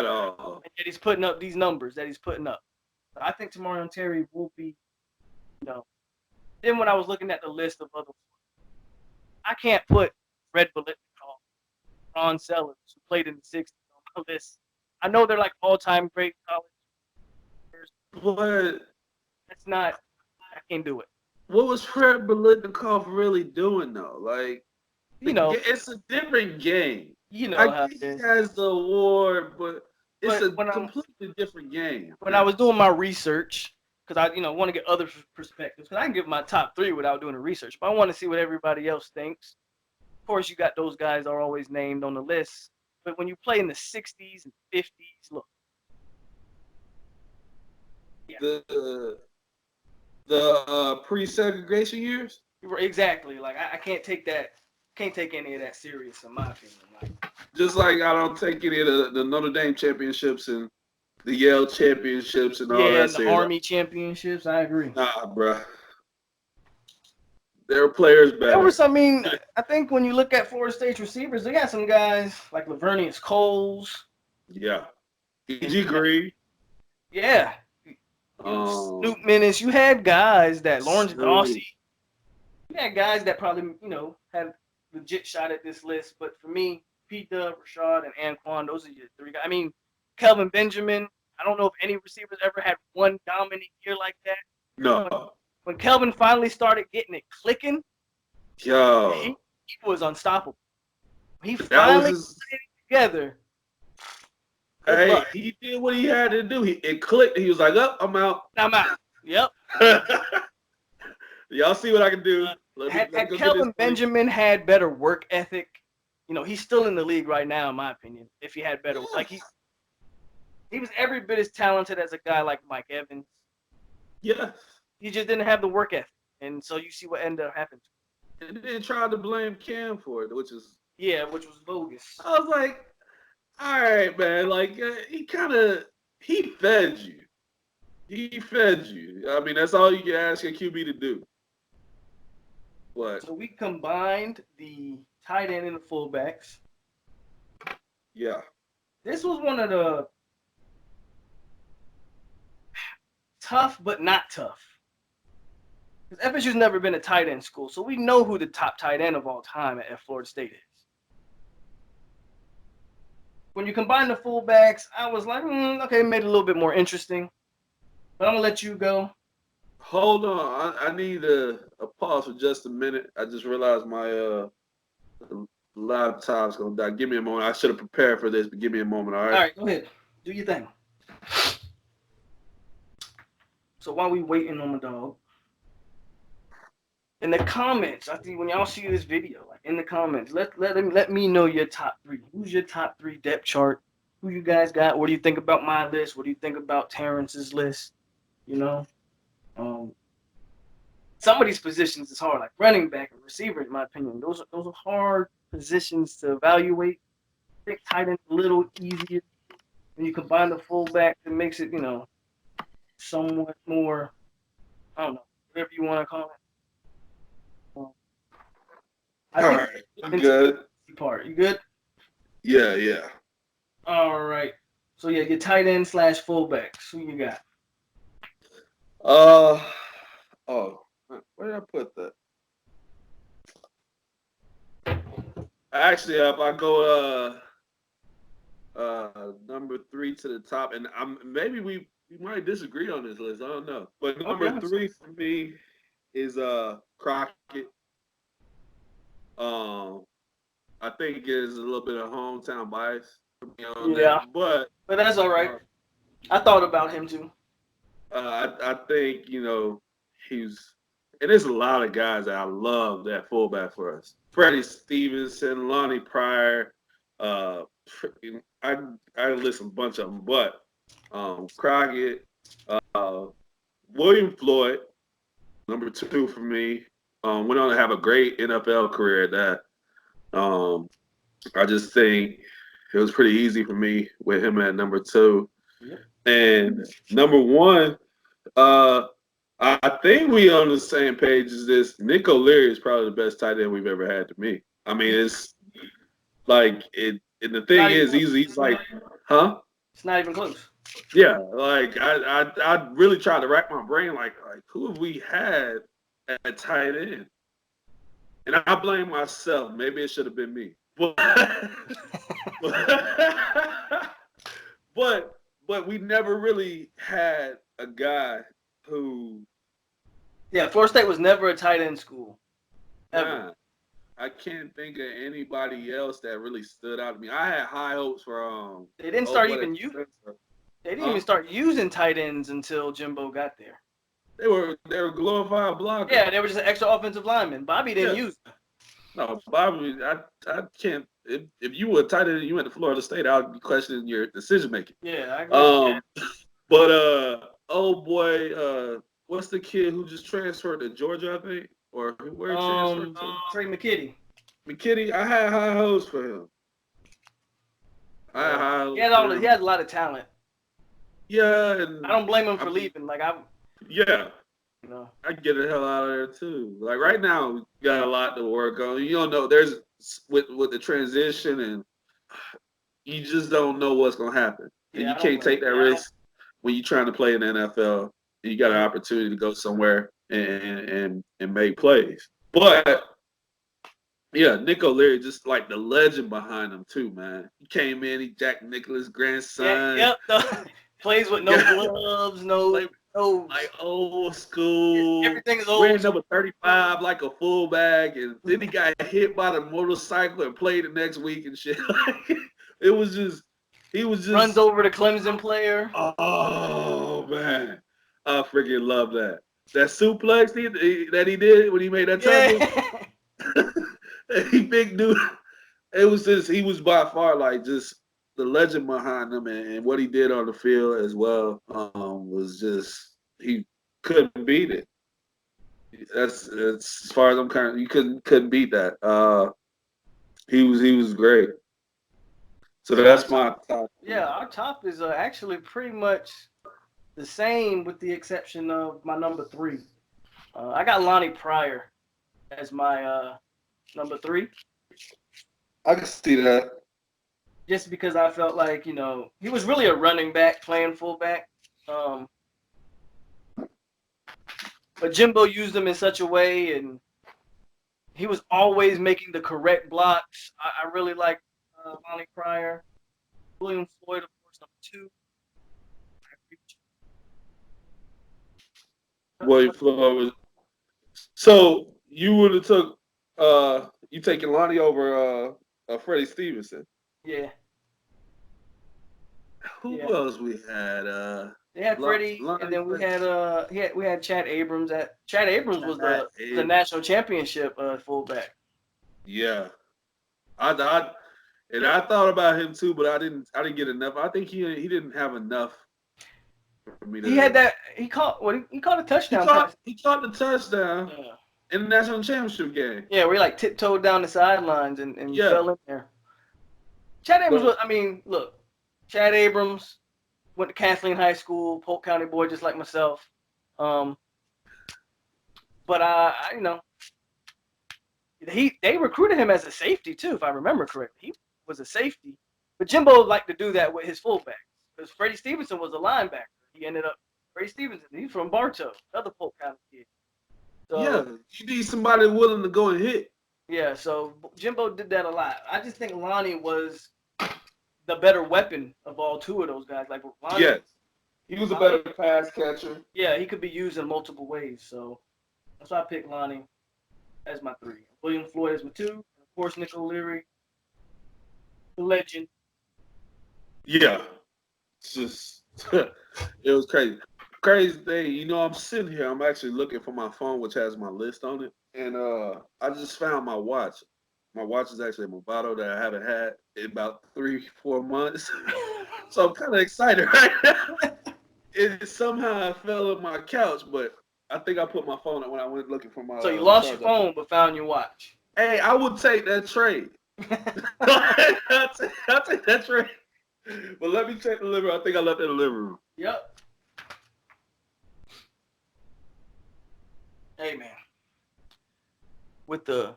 all. And yet he's putting up these numbers that he's putting up. I think Tamarion Terry will be, Then when I was looking at the list of other, I can't put Fred Biletnikoff, Ron Sellers, who played in the 60s, on my list. I know they're like all-time great college players. But that's not. I can't do it. What was Fred Biletnikoff really doing though? Like, it's a different game. I think he has the award, but it's a completely different game. When I was doing my research, because I want to get other perspectives, because I can give my top 3 without doing the research, but I want to see what everybody else thinks. Of course, you got those guys are always named on the list, but when you play in the 60s and 50s, look. Yeah. The pre-segregation years? Exactly. Like, I can't take that. Can't take any of that serious, in my opinion. Just like I don't take any of the Notre Dame championships and the Yale championships and all that. Yeah, and the Army championships. I agree. Nah, bro. There are players better. I think when you look at Florida State's receivers, they got some guys like Lavernius Coles. Yeah. E.G. Green. Yeah. Snoop Menace. You had guys that Lawrence Gossey. You had guys that probably, had legit shot at this list. But for me, P-Dub, Rashad, and Anquan, those are your 3 guys. I mean, Kelvin Benjamin. I don't know if any receivers ever had one dominant year like that. No. When Kelvin finally started getting it clicking, Yo, He was unstoppable. He that was finally his. put it together. Good Hey, luck. he did what he had to do. It clicked. He was like, "Up, I'm out." I'm out. Yep. Y'all see what I can do. Let me Had go get this Kelvin money. Benjamin had better work ethic, he's still in the league right now, in my opinion. If he had better, like he was every bit as talented as a guy like Mike Evans. Yeah. He just didn't have the work ethic, and so you see what ended up happening. And then tried to blame Cam for it, which is. Which was bogus. I was like, all right, man. Like he fed you. He fed you. I mean, that's all you can ask a QB to do. What? So we combined the tight end and the fullbacks. Yeah. This was one of the tough but not tough. Because FSU's never been a tight end school, so we know who the top tight end of all time at Florida State is. When you combine the fullbacks, I was like, okay, made it a little bit more interesting. But I'm going to let you go. Hold on. I need a pause for just a minute. I just realized my laptop's gonna die. Give me a moment. I should have prepared for this, but give me a moment, all right? All right, go ahead. Do your thing. So while we waiting on the dog, in the comments, I think when y'all see this video, like in the comments, let me know your top three. Who's your top three depth chart? Who you guys got? What do you think about my list? What do you think about Terrance's list? Some of these positions is hard, like running back and receiver, in my opinion. Those are hard positions to evaluate. I think tight end a little easier. When you combine the fullback, it makes it, somewhat more, I don't know, whatever you want to call it. I All think right. I'm good. part. You good? Yeah. All right. So yeah, your tight end / fullbacks. Who you got? Oh, where did I put that? Actually, if I go number 3 to the top, and maybe we might disagree on this list. I don't know, but number 3 for me is Crockett. I think there's a little bit of hometown bias for me on that, but that's all right. I thought about him too. I think he's, and there's a lot of guys that I love that fullback for us. Freddie Stevenson, Lonnie Pryor. I listen a bunch of them, but Crockett, William Floyd, number 2 for me. Went on to have a great NFL career at that. I just think it was pretty easy for me with him at number 2. Yep. And number 1, I think we on the same page as this. Nick O'Leary is probably the best tight end we've ever had to me. I mean, it's like it. And the thing is, he's like, huh? It's not even close. Yeah, like I really tried to rack my brain, like who have we had at tight end? And I blame myself. Maybe it should have been me. But we never really had a guy who. Yeah, Florida State was never a tight end school. Ever. Nah, I can't think of anybody else that really stood out to me. I had high hopes for They didn't start even using. They didn't even start using tight ends until Jimbo got there. They were glorified blockers. Yeah, they were just an extra offensive lineman. Bobby didn't use them. No, Bobby, I can't. If you were tight end and you went to Florida State, I would be questioning your decision making. Yeah, I agree. But oh boy, what's the kid who just transferred to Georgia? I think, or where he transferred to? Trey McKitty. McKitty, I had high hopes for him. He had a lot of talent. Yeah, and I don't blame him for leaving. Yeah. I get the hell out of there too. Like right now, we got a lot to work on. You don't know. There's with the transition, and you just don't know what's gonna happen. And you can't take that risk when you're trying to play in the NFL. And you got an opportunity to go somewhere and make plays. But yeah, Nick O'Leary, just like the legend behind him too, man. He came in, he Jack Nicklaus' grandson. Yep. Plays with no gloves, no. Oh, like old school. everything is old Wearing school. number 35 like a fullback, and then he got hit by the motorcycle and played the next week and shit. It was just, he was Runs just, over the Clemson player. oh man, I freaking love that. That suplex that he did when he made that tackle. Yeah. He big dude. It was just, he was by far like just the legend behind him, and what he did on the field as well was just, he couldn't beat it. That's as far as I'm kind of, you couldn't beat that. He was great. So So our that's top, my top yeah, three. our top is actually pretty much the same with the exception of my number 3. I got Lonnie Pryor as my number 3, I can see that. just because I felt like he was really a running back playing fullback. But Jimbo used him in such a way, and he was always making the correct blocks. I really like Lonnie Pryor. William Floyd, of course, number 2. William Floyd was. So you would have took you taking Lonnie over Freddie Stevenson. Yeah, Who yeah. else we had? They had Freddie, and Lonnie then we had Chad Abrams. Chad Abrams was the Abrams. national championship fullback. Yeah, I and I thought about him too, but I didn't get enough. I think he didn't have enough for me He had to. that. He caught a He touchdown caught pass. he caught the touchdown Yeah, in the national championship game. yeah. Where he like tiptoed down the sidelines and Yeah, fell in there. Chad Abrams but was. I mean, look, Chad Abrams went to Kathleen High School, Polk County boy, just like myself. Um, but they recruited him as a safety too, if I remember correctly. He was a safety, but Jimbo liked to do that with his fullbacks because Freddie Stevenson was a linebacker. He ended up Freddie Stevenson. He's from Bartow, another Polk County kid. yeah, So you need somebody willing to go and hit. yeah, so Jimbo did that a lot. I just think Lonnie was the better weapon of all 2 of those guys. Like Yes, he was a Lonnie, better pass catcher. yeah, he could be used in multiple ways. So that's why I picked Lonnie as my 3. William Floyd as my 2. And of course, Nick O'Leary, the legend. Yeah, it's just it was crazy. Crazy thing, I'm sitting here. I'm actually looking for my phone, which has my list on it, and I just found my watch. My watch is actually a Movado that I haven't had in about 3-4 months, so I'm kind of excited right now. It somehow fell on my couch, but I think I put my phone up when I went looking for my So you lost your charger. phone but found your watch. Hey, I would take that trade. I'll take that trade. But let me check the living room. I think I left it in the living room. Yep. Hey man, with the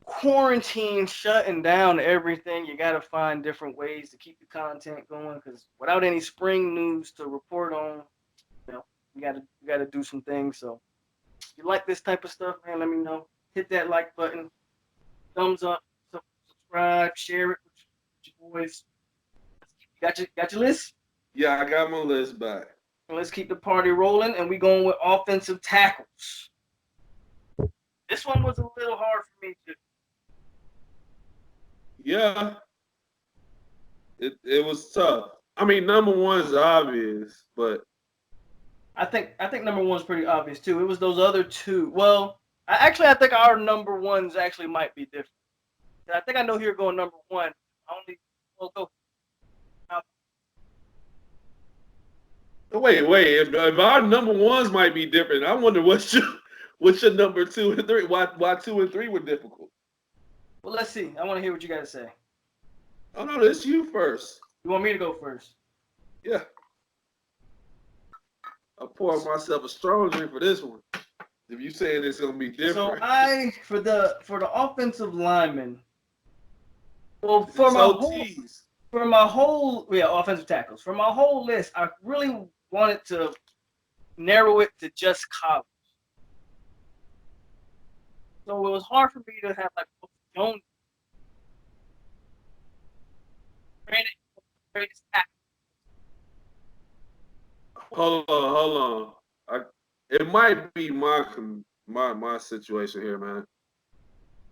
quarantine shutting down everything, you got to find different ways to keep the content going. Because without any spring news to report on, you got to do some things. So if you like this type of stuff, man, let me know. Hit that like button, thumbs up, subscribe, share it with your boys. Got your list? Yeah, I got my list back. And let's keep the party rolling. And we going with offensive tackles. This one was a little hard for me to. Yeah, it was tough. I mean, number one is obvious, but I think number 1's pretty obvious too. It was those other 2. Well, I think our number 1s actually might be different. I think I know who you're going number 1. Go. wait. If our number ones might be different, I wonder what's your number 2 and 3? Why 2 and 3 were difficult? Well, let's see. I want to hear what you got to say. Oh no, this you first. You want me to go first? Yeah, I poured myself a strong drink for this one. If you saying it's gonna be different, So for the offensive lineman. Well, OTs. offensive tackles. For my whole list, I really wanted to narrow it to just college. So it was hard for me to have like Jones, greatest tackle. Hold on. It might be my situation here, man.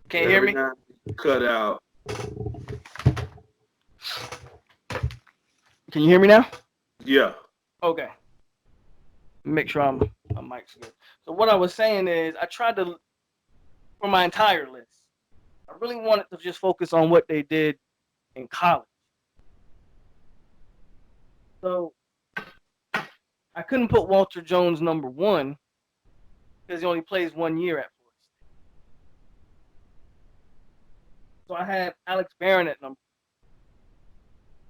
Can't hear me? Now cut out. Can you hear me now? Yeah. Okay. Make sure my mic's good. So what I was saying is I tried to, for my entire list, I really wanted to just focus on what they did in college. So I couldn't put Walter Jones number 1 because he only plays 1 year at Florida State. So I had Alex Barron at number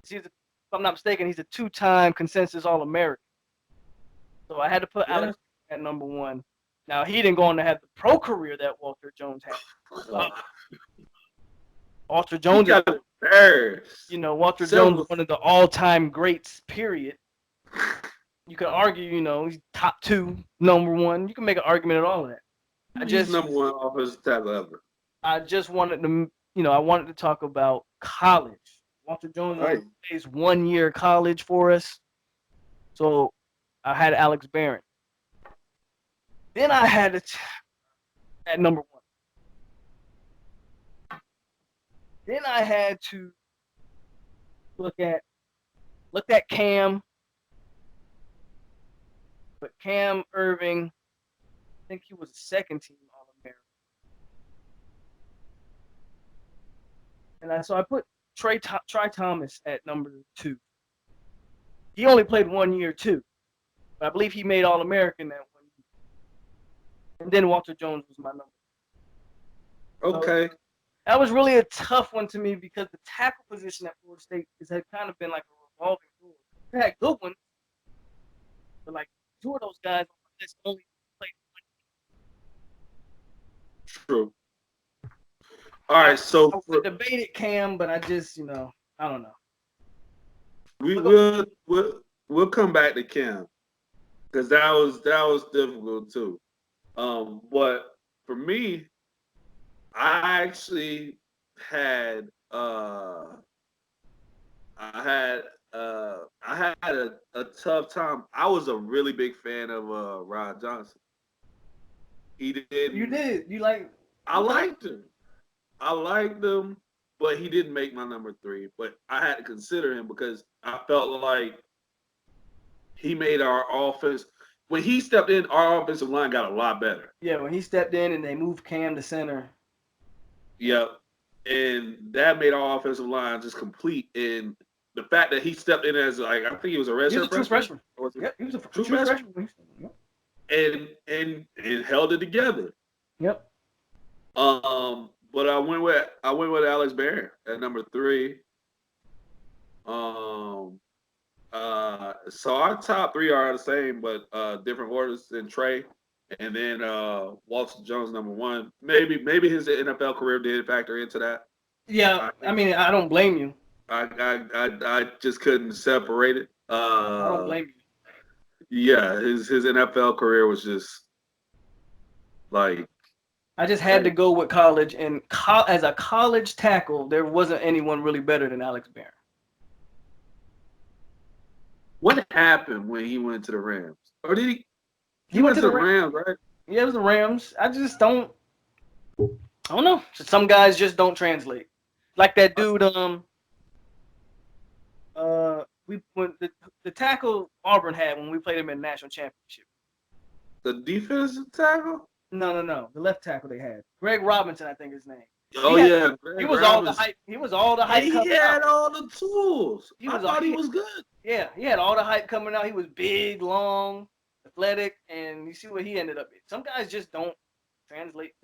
1. If I'm not mistaken, he's a 2-time consensus All-American. So I had to put Alex at number 1. Now, he didn't go on to have the pro career that Walter Jones had. Walter Jones, Walter Jones was one of the all-time greats, period. You could argue, he's top 2, number 1. You can make an argument at all of that. He's number 1 offensive tackle ever. I just wanted to, I wanted to talk about college. Walter Jones plays 1 year college for us. So I had Alex Barron. Then I had it at number 1. Then I had to look at Cam. But Cam Irving, I think he was a second-team All-American. And so I put Trey Thomas at number 2. He only played 1 year too, but I believe he made All-American that 1 year. And then Walter Jones was my number. Okay. So that was really a tough one to me because the tackle position at Florida State had kind of been like a revolving door. We had good ones, but like 2 of those guys on the list only played 1 year. True. All right, so I debated Cam, but I just, I don't know. We'll come back to Cam because that was difficult too. But for me, I actually had a tough time. I was a really big fan of Rod Johnson. He did. You did. I liked him. I liked him, but he didn't make my number 3. But I had to consider him because I felt like he made our offense. When he stepped in, our offensive line got a lot better. Yeah, when he stepped in and they moved Cam to center. Yep. And that made our offensive line just complete. And the fact that he stepped in as, I think he was a redshirt freshman. Yep, he was a true freshman. Yep. And held it together. Yep. But I went with Alex Barron at number 3. So our top 3 are the same, but different orders than Trey, and then Walter Jones number 1. Maybe his NFL career did factor into that. Yeah, I mean, I don't blame you. I just couldn't separate it. I don't blame you. Yeah, his NFL career was just like. I just had to go with college, and as a college tackle, there wasn't anyone really better than Alex Barron. What happened when he went to the Rams? Or did he? He went to the Rams, right? Yeah, it was the Rams. I just don't. I don't know. Some guys just don't translate. Like that dude. The tackle Auburn had when we played him in the national championship. The defensive tackle? No. The left tackle they had. Greg Robinson, I think his name. Yeah. He was all the hype. He was all the hype. He had all the tools. I thought he was good. Yeah, he had all the hype coming out. He was big, long, athletic, and you see what he ended up in. Some guys just don't translate.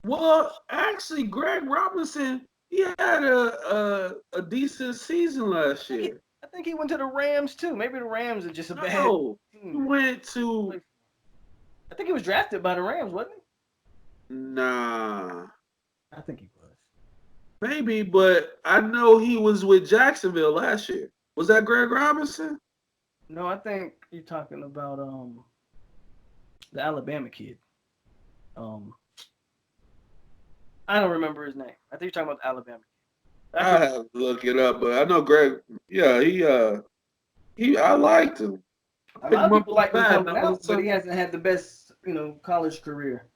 Well, actually, Greg Robinson, he had a decent season last year. I think he went to the Rams too. Maybe the Rams are just a bad team. He went to. I think he was drafted by the Rams, wasn't he? Nah. I think he was. Maybe, but I know he was with Jacksonville last year. Was that Greg Robinson? No, I think you're talking about the Alabama kid. I don't remember his name. I think you're talking about the Alabama kid. I have to look it up, but I know Greg. Yeah, I liked him. A lot of people like him bad, coming out, but he hasn't had the best, college career.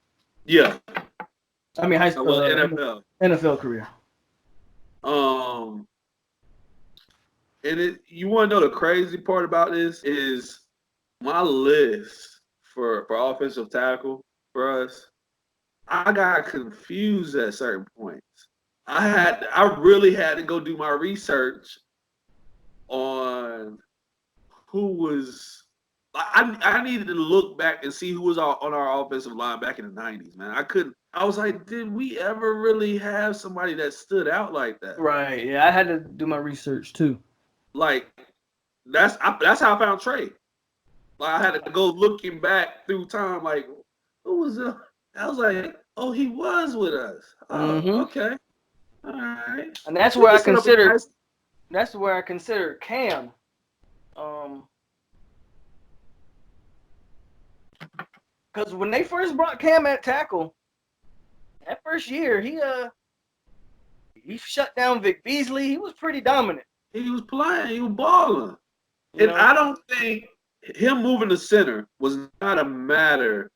Yeah. I mean, high school, NFL. NFL career. And you want to know the crazy part about this is my list for offensive tackle for us. I got confused at certain points. I really had to go do my research on who was. I needed to look back and see who was on our offensive line back in the 90s, man. I couldn't. I was like, did we ever really have somebody that stood out like that? Right. Yeah, I had to do my research too. Like that's how I found Trey. Like I had to go looking back through time. Like who was it? I was like, oh, he was with us. Oh, okay. All right. And that's where I considered. That's where I considered Cam. Because when they first brought Cam at tackle, that first year he shut down Vic Beasley. He was pretty dominant. He was playing. He was balling. And I don't think him moving to center was not a matter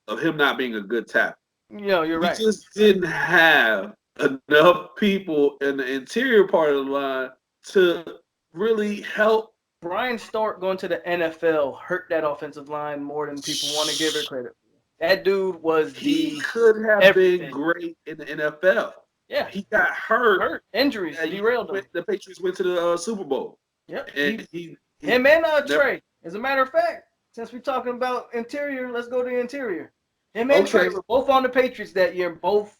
of him not being a good tackle. You're right. He just didn't have enough people in the interior part of the line to really help. Brian Stark going to the NFL hurt that offensive line more than people want to give it credit for. That dude was he could have been great in the NFL. Yeah. He got hurt. Injuries derailed him. The Patriots went to the Super Bowl. Yep. And him and Trey. As a matter of fact, since we're talking about interior, let's go to the interior. Him and Trey were both on the Patriots that year, both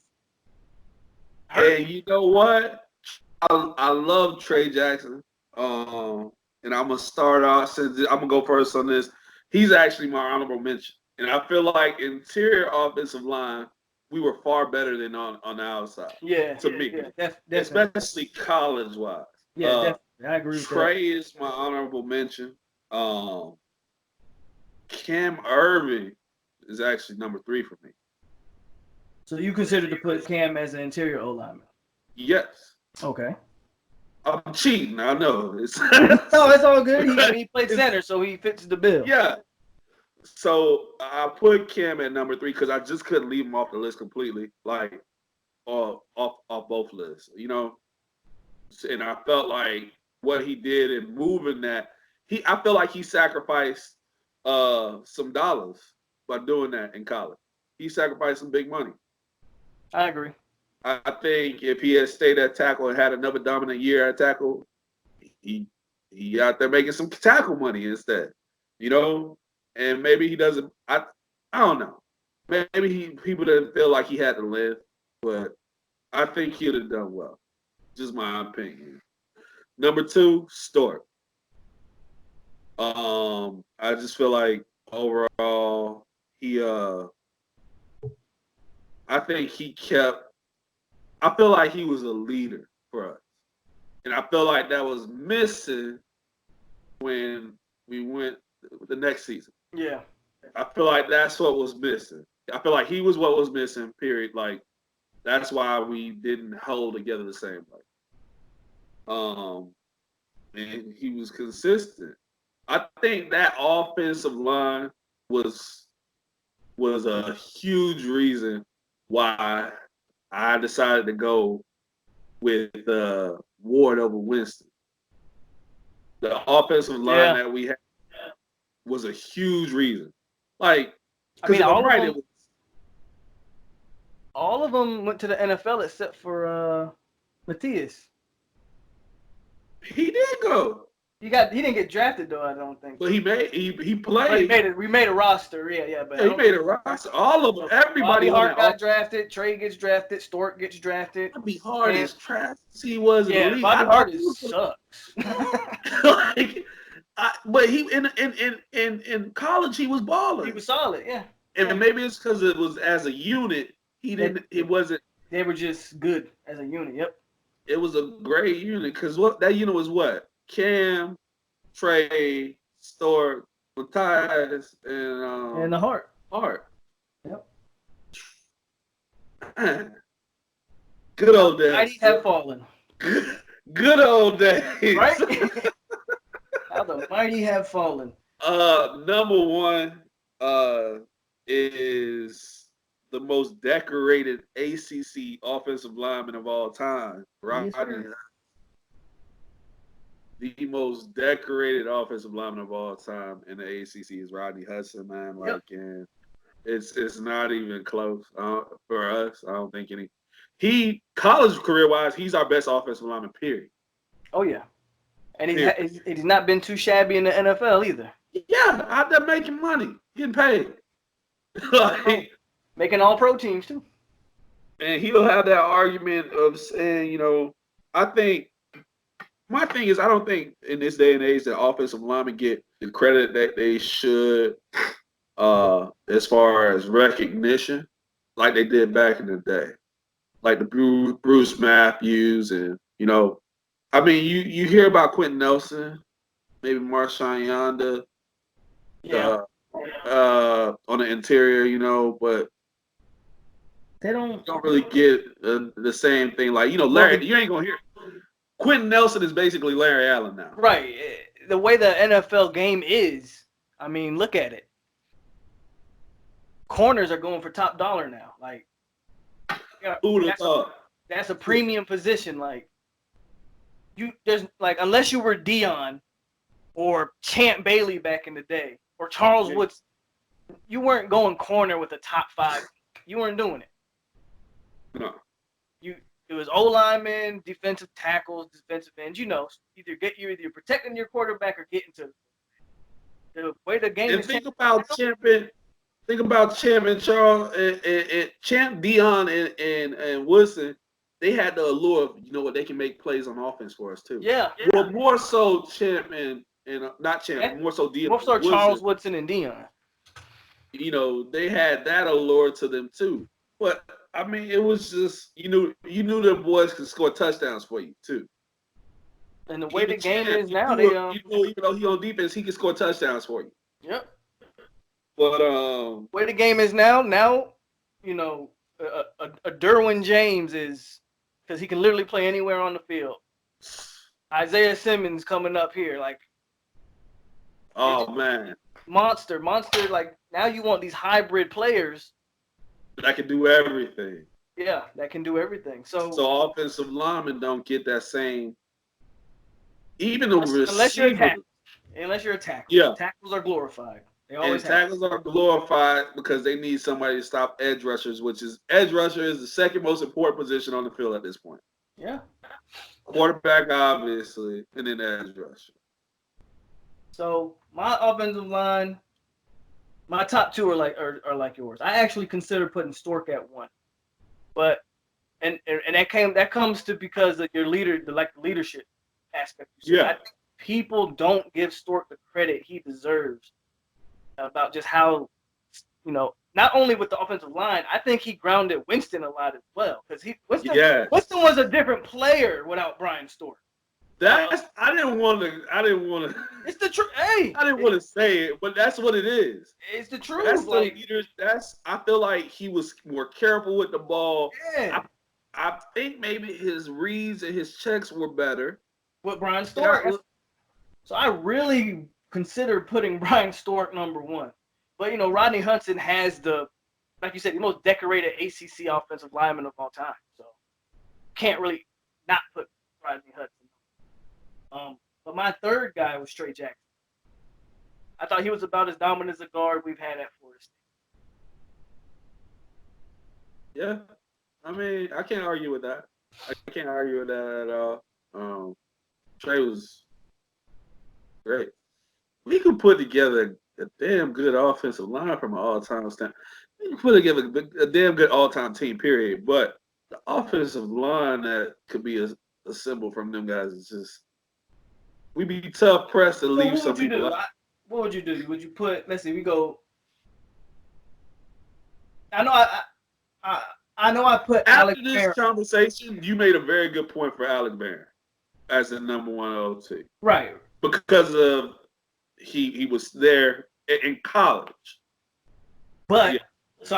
hurt. And you know what? I love Trey Jackson. And I'm gonna start off since I'm gonna go first on this. He's actually my honorable mention. And I feel like interior offensive line, we were far better than on the outside. Yeah. To me. Yeah, especially college-wise. Yeah, definitely. I agree with Trey is my honorable mention. Cam Irving is actually number 3 for me. So you consider to put Cam as an interior O-lineman? Yes. Okay. I'm cheating. I know. No, it's all good. He played center, so he fits the bill. Yeah. So I put Cam at number 3 because I just couldn't leave him off the list completely, like off both lists, And I felt like what he did in moving that, I feel like he sacrificed some dollars by doing that in college. He sacrificed some big money. I agree. I think if he had stayed at tackle and had another dominant year at tackle, he out there making some tackle money instead, And maybe he doesn't. I don't know. Maybe people didn't feel like he had to live, but I think he'd have done well. Just my opinion. Number 2, Stork. I just feel like overall I think he kept. I feel like he was a leader for us. And I feel like that was missing when we went the next season. Yeah. I feel like that's what was missing. I feel like he was what was missing, period. Like, that's why we didn't hold together the same way. And he was consistent. I think that offensive line was a huge reason why I decided to go with Ward over Winston. The offensive line that we had was a huge reason. Like, all of them went to the NFL except for Matthias. He did go. He didn't get drafted though, I don't think. But he played. We made a roster, yeah. But he made a roster. All of them, everybody. Bobby Hart got drafted. Trey gets drafted. Stork gets drafted. Bobby Hart is trash. He was. Yeah, Bobby Hart sucks. But he in college he was balling. He was solid, yeah. And maybe it's because it was as a unit. It wasn't. They were just good as a unit. Yep. It was a great unit because that unit was what? Cam, Trey, Stork, Matthias, and the Hart. Yep. Man. Good old days. Mighty have fallen. Good old days. Right? How the mighty have fallen. Number one is the most decorated ACC offensive lineman of all time, Yes, Rodney. sir. The most decorated offensive lineman of all time in the ACC is Rodney Hudson, man. Yep. Like, and it's not even close for us. I don't think any. He college career wise, he's our best offensive lineman. Period. Oh yeah, and Period. he's not been too shabby in the NFL either. Yeah, out there making money, getting paid. Like, Making all pro teams too. and he'll have that argument of saying, I think my thing is I don't think in this day and age that offensive linemen get the credit that they should as far as recognition, like they did back in the day. Like the Bruce Matthews and I mean you hear about Quentin Nelson, maybe Marshawn Yonda, Yeah. on the interior, but They don't really get the same thing. Like Larry, you ain't gonna hear. Quentin Nelson is basically Larry Allen now. Right. The way the NFL game is, I mean, look at it. Corners are going for top dollar now. Like, Who would have thought? That's a premium position. Like, unless you were Dion or Champ Bailey back in the day or Charles Woods, you weren't going corner with a top 5. You weren't doing it. No. It was O linemen, defensive tackles, defensive ends. Either you're protecting your quarterback or getting to the way the game and is. Think about Champ and Charles and Champ, Dion and Woodson. They had the allure of they can make plays on offense for us too. Yeah. Well, more so Champ and not Champ, more so Dion. More so Charles Woodson and Dion. They had that allure to them too. But I mean, it was just you knew the boys could score touchdowns for you too. And the way the game is now, even though he on defense, he can score touchdowns for you. Yep. But way the game is now, a Derwin James is because he can literally play anywhere on the field. Isaiah Simmons coming up here, like. Oh man. Monster. Like now, you want these hybrid players that can do everything. Yeah, that can do everything. So offensive linemen don't get that same. Even the unless you're a tackle. Yeah. Tackles are glorified. Tackles are glorified because they need somebody to stop edge rushers, edge rusher is the second most important position on the field at this point. Yeah. Quarterback, obviously, and then edge rusher. So my offensive line, my top 2 are like yours. I actually consider putting Stork at 1, but and that comes to because of your the leadership aspect. Yeah. I think people don't give Stork the credit he deserves about just how, not only with the offensive line, I think he grounded Winston a lot as well because Winston was a different player without Brian Stork. I didn't want to. It's the truth. Hey, I didn't want to say it, but that's what it is. It's the truth. That's the leaders. I feel like he was more careful with the ball. Yeah. I think maybe his reads and his checks were better with Brian Stork. So I really consider putting Brian Stork number 1. But Rodney Hudson has like you said, the most decorated ACC offensive lineman of all time. So can't really not put Rodney Hudson. But my third guy was Trey Jackson. I thought he was about as dominant as a guard we've had at Florida State. Yeah, I mean, I can't argue with that. I can't argue with that at all. Trey was great. We could put together a damn good offensive line from an all-time standpoint. We could put together a damn good all-time team, period. But the offensive line that could be assembled from them guys is just. We'd be tough pressed to leave some people out. What would you do? Would you put? Let's see. We go. I know. I put After Alec this Barron. conversation, you made a very good point for Alec Barron as the number 1 OT. Right. Because of he was there in college. But so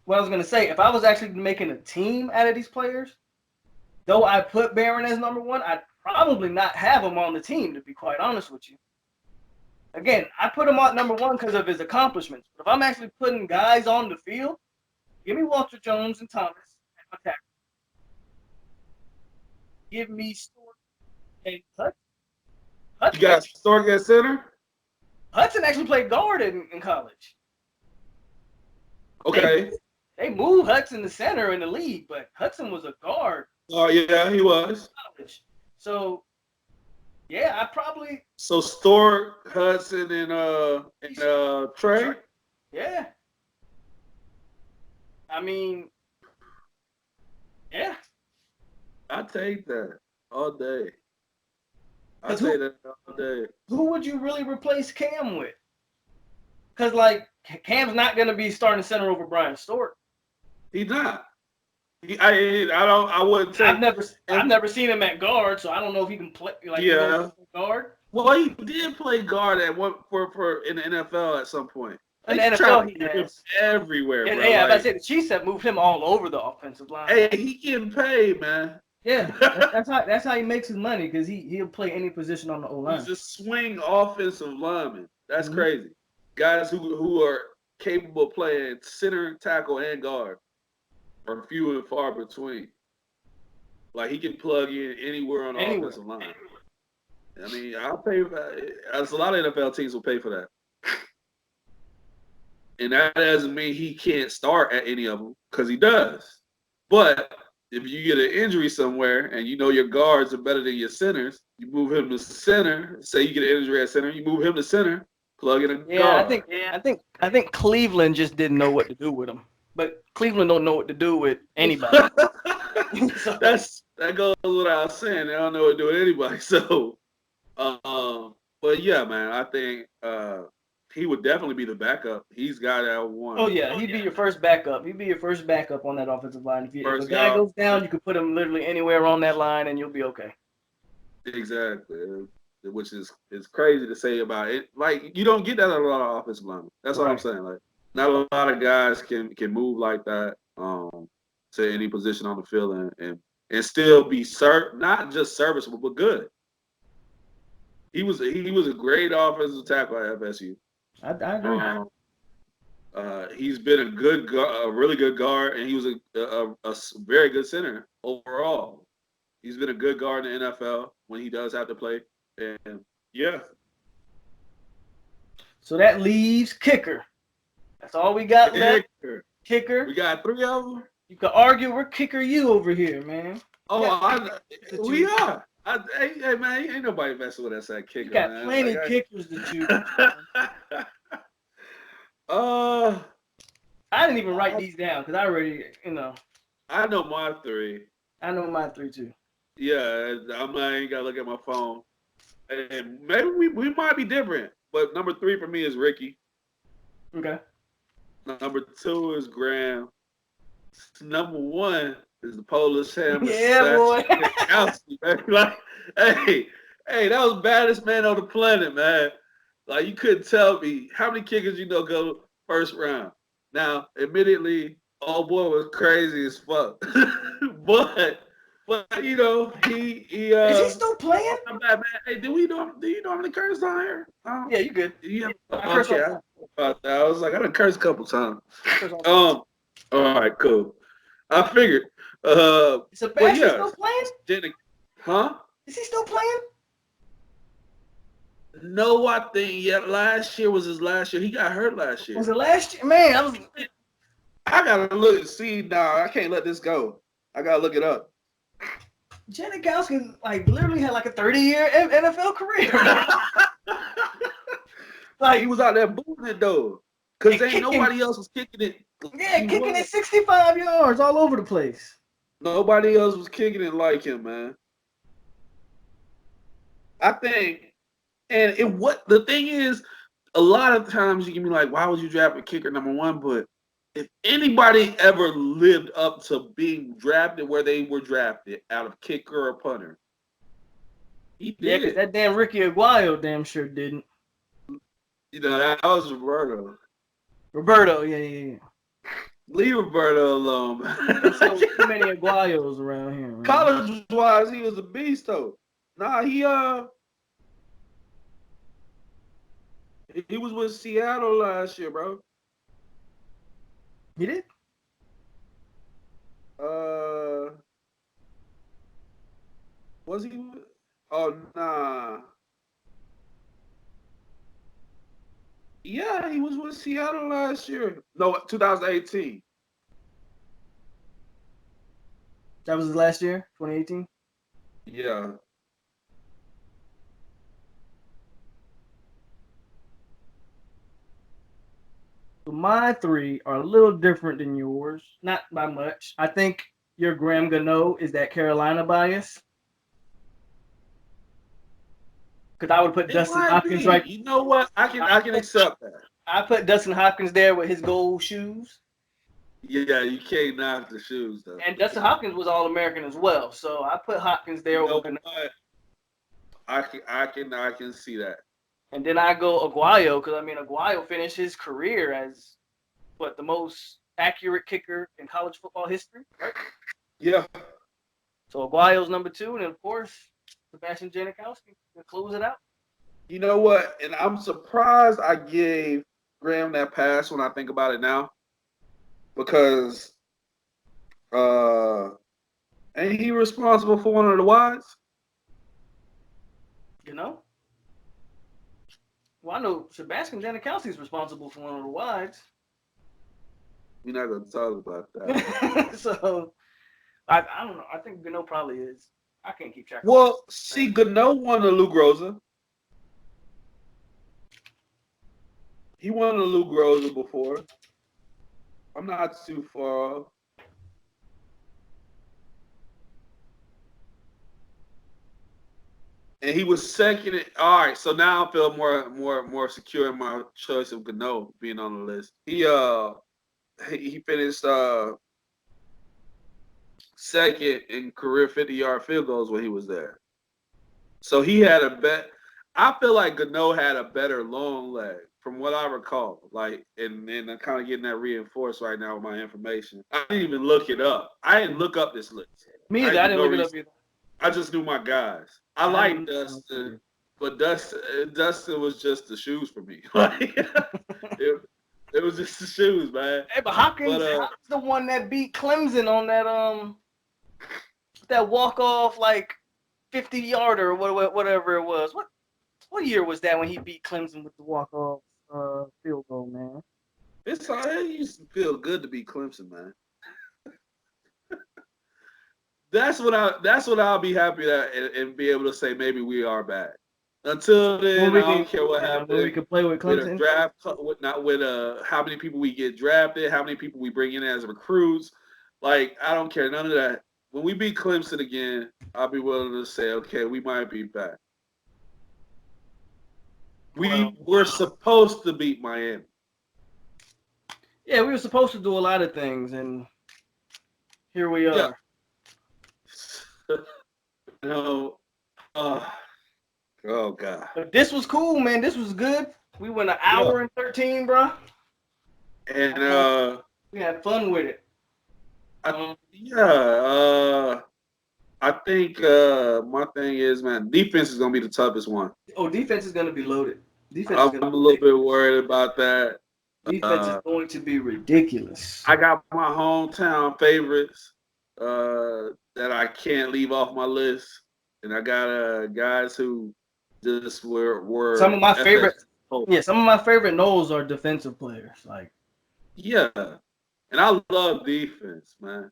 what I was gonna say, if I was actually making a team out of these players, though I put Barron as number 1, I'd probably not have him on the team, to be quite honest with you. Again, I put him at number 1 because of his accomplishments. But if I'm actually putting guys on the field, give me Walter Jones and Thomas at my tackle. Give me Stewart and Hudson. You got Stork at center? Hudson actually played guard in college. Okay. They moved Hudson to center in the league, but Hudson was a guard. Oh, yeah, he was. So, yeah, I probably. So Stork, Hudson, and Trey? Yeah. I mean, yeah. I take that all day. I take that all day. Who would you really replace Cam with? Because, like, Cam's not going to be starting center over Brian Stork. He's not. I wouldn't say. I've never seen him at guard, so I don't know if he can play guard. Well, he did play guard at one for in the NFL at some point. In the NFL, he is everywhere. And bro. yeah, I said the Chiefs have moved him all over the offensive line. Hey, he getting paid, man. Yeah, that's how he makes his money, because he'll play any position on the O line. He's a swing offensive lineman. That's crazy. Guys who are capable of playing center, tackle, and guard are few and far between. Like, he can plug in anywhere on the offensive line. I mean, I'll pay for that. A lot of NFL teams will pay for that. And that doesn't mean he can't start at any of them, because he does. But if you get an injury somewhere and you know your guards are better than your centers, you move him to center. Say you get an injury at center, you move him to center, plug in a guard. I think Cleveland just didn't know what to do with him. But Cleveland don't know what to do with anybody. So, that goes without saying. They don't know what to do with anybody. So, but yeah, man, I think he would definitely be the backup. He's got that one. Oh yeah, he'd be your first backup. He'd be your first backup on that offensive line. If a guy goes down, you can put him literally anywhere on that line, and you'll be okay. Exactly, which is crazy to say about it. Like, you don't get that a lot of offensive linemen. That's what I'm saying. Like, not a lot of guys can move like that to any position on the field and still be not just serviceable but good. He was a great offensive tackle at FSU. I agree. He's been a really good guard, and he was a very good center overall. He's been a good guard in the NFL when he does have to play, and yeah. So that leaves kicker. That's all we got left. Kicker. We got 3 of them. You could argue we're kicker you over here, man. Oh, we are. Hey, man, ain't nobody messing with us at kicker. You got man. plenty of kickers to choose. I didn't even write these down because I already, I know my 3. I know my 3 too. Yeah, I ain't gotta look at my phone. And maybe we might be different, but number 3 for me is Ricky. Okay. Number 2 is Graham. Number 1 is the Polish Hammer. Yeah, boy. Like, hey, that was the baddest man on the planet, man. Like, you couldn't tell me how many kickers go first round. Now, admittedly, old boy was crazy as fuck. but he is he still playing? Man. Hey, do you know how many curses on here? Yeah, you good. Okay. I was like, I done cursed a couple times. All right, cool. I figured. Sebastian still playing? Huh? Is he still playing? No, I think last year was his last year. He got hurt last year. Was it last year? Man, I gotta look and see now. I can't let this go. I gotta look it up. Janikowski literally had a 30-year NFL career. He was out there booting it though, because ain't nobody else was kicking it. Yeah, kicking it 65 yards all over the place. Nobody else was kicking it like him, man. I think, and the thing is, a lot of times you can be like, why would you draft a kicker number 1? But if anybody ever lived up to being drafted where they were drafted, out of kicker or punter, he did. Yeah, because that damn Ricky Aguayo damn sure didn't. That was Roberto. Roberto, yeah. Leave Roberto alone, man. So too many Aguayos around here, man. College-wise, he was a beast, though. Nah, He was with Seattle last year, bro. He did. Was he? Oh nah. Yeah, he was with Seattle last year. No, 2018. That was his last year, 2018. Yeah. So my three are a little different than yours, not by much. I think your Graham Gano is that Carolina bias. Because I would put It Dustin might Hopkins be. right. You know what? I can accept that. I put Dustin Hopkins there with his gold shoes. Yeah, you can't knock the shoes though. And Dustin Hopkins was All American as well. So I put Hopkins there You know over Gano. what? I can see that. And then I go Aguayo, because I mean Aguayo finished his career as the most accurate kicker in college football history, right? Yeah. So Aguayo's number two, and of course Sebastian Janikowski to close it out. You know what? And I'm surprised I gave Graham that pass when I think about it now. Because ain't he responsible for one of the wides? You know? Well, I know Sebastian Janikowski is responsible for one of the wides. We're not gonna talk about that. So I don't know. I think Gano probably is. I can't keep track. Well, see, Gano won the Lou Groza. He won the Lou Groza before. I'm not too far off. And he was second. All right, so now I feel more secure in my choice of Gano being on the list. He finished second in career 50-yard field goals when he was there. So he had a bet. I feel like Gano had a better long leg, from what I recall. Like, and I'm kind of getting that reinforced right now with my information. I didn't even look it up. I didn't look up this list. Me either. I didn't look it up either. I just knew my guys. I like Dustin, but Dustin was just the shoes for me. Like, it was just the shoes, man. Hey, but Hopkins the one that beat Clemson on that walk off like 50-yarder or whatever it was. What year was that when he beat Clemson with the walk off field goal, man? It used to feel good to beat Clemson, man. That's what I'll be happy at and be able to say maybe we are back. Until then, I don't care what happens. When we can play with Clemson. With a draft, not with how many people we get drafted, how many people we bring in as recruits. Like, I don't care, none of that. When we beat Clemson again, I'll be willing to say, okay, we might be back. We were supposed to beat Miami. Yeah, we were supposed to do a lot of things, and here we are. Yeah. Oh God. But this was cool, man. This was good. We went an hour and 13, bro. And we had fun with it. I think my thing is, man, defense is gonna be the toughest one. Oh, defense is gonna be loaded. I'm a little bit worried about that. Defense is going to be ridiculous. I got my hometown favorites that I can't leave off my list, and I got guys who just were some of my favorite. Yeah, some of my favorite Noles are defensive players. Like, yeah, and I love defense, man.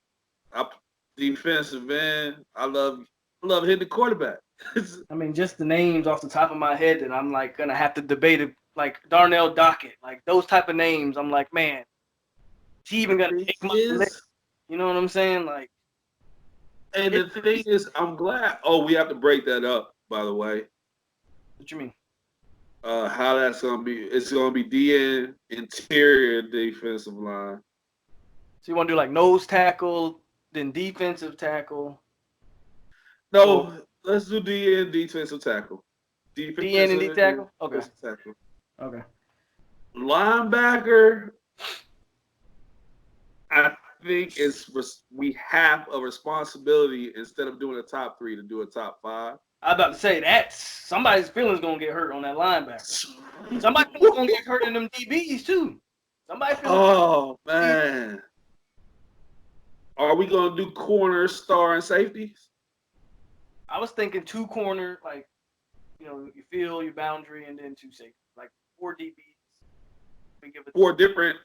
Defensive end. I love hitting the quarterback. I mean, just the names off the top of my head that I'm like gonna have to debate it, like Darnell Dockett, like those type of names. I'm like, man, is he even gonna take my list? You know what I'm saying? Like, and the thing is, I'm glad. Oh, we have to break that up, by the way. What you mean? How that's gonna be? It's gonna be DN, interior defensive line. So you want to do like nose tackle, then defensive tackle? No, let's do DN, defensive tackle. DN and D tackle. Okay. Tackle. Okay. Linebacker. I think we have a responsibility instead of doing a top 3 to do a top 5. I was about to say that somebody's feelings gonna get hurt on that linebacker. Somebody gonna get hurt in them DBs too. Somebody feeling. Oh man. Are we gonna do corner, star, and safeties? I was thinking 2 corner, like you feel your boundary, and then 2 safety, like 4 DBs. We give it 4 different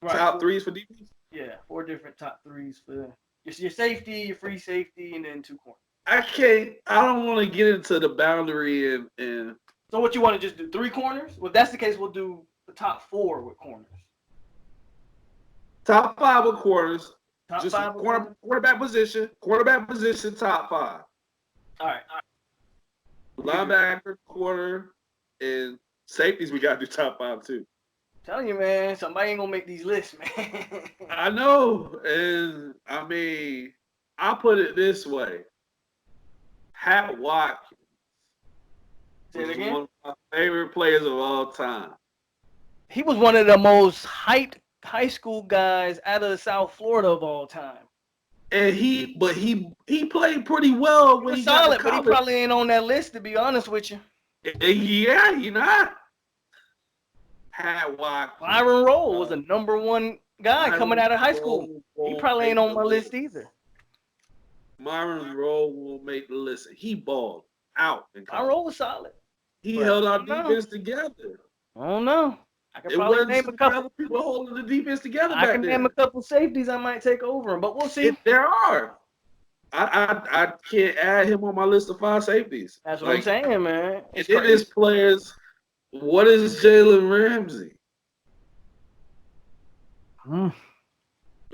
right, top 3s for DBs? Yeah, 4 different top 3s for your safety, your free safety, and then 2 corners. I don't want to get into the boundary and So what you want to just do 3 corners? Well, if that's the case, we'll do the top 4 with corners. top 5 with corners. Top Just 5 with corners? quarterback position, top 5. All right. Linebacker, corner, and safeties. We got to do top 5 too. Telling you, man, somebody ain't gonna make these lists, man. I know, and I mean, I put it this way: Pat Watkins Say it was again? one of my favorite players of all time. He was one of the most hyped high school guys out of South Florida of all time. And he played pretty well He when was he got solid, to but he college. probably ain't on that list, to be honest with you. Yeah, he not. Pat Watkins. Byron Rolle was a number 1 guy coming out of high school. He probably ain't on my list either. Myron Rolle will make the list. He balled out. Byron Rolle was solid. He held our defense together. I don't know. I can It probably wasn't name a couple people holding the defense together I back can then. name a couple safeties I might take over him, but we'll see. There are. I can't add him on my list of 5 safeties. That's what I'm saying, man. It is players. What is Jalen Ramsey?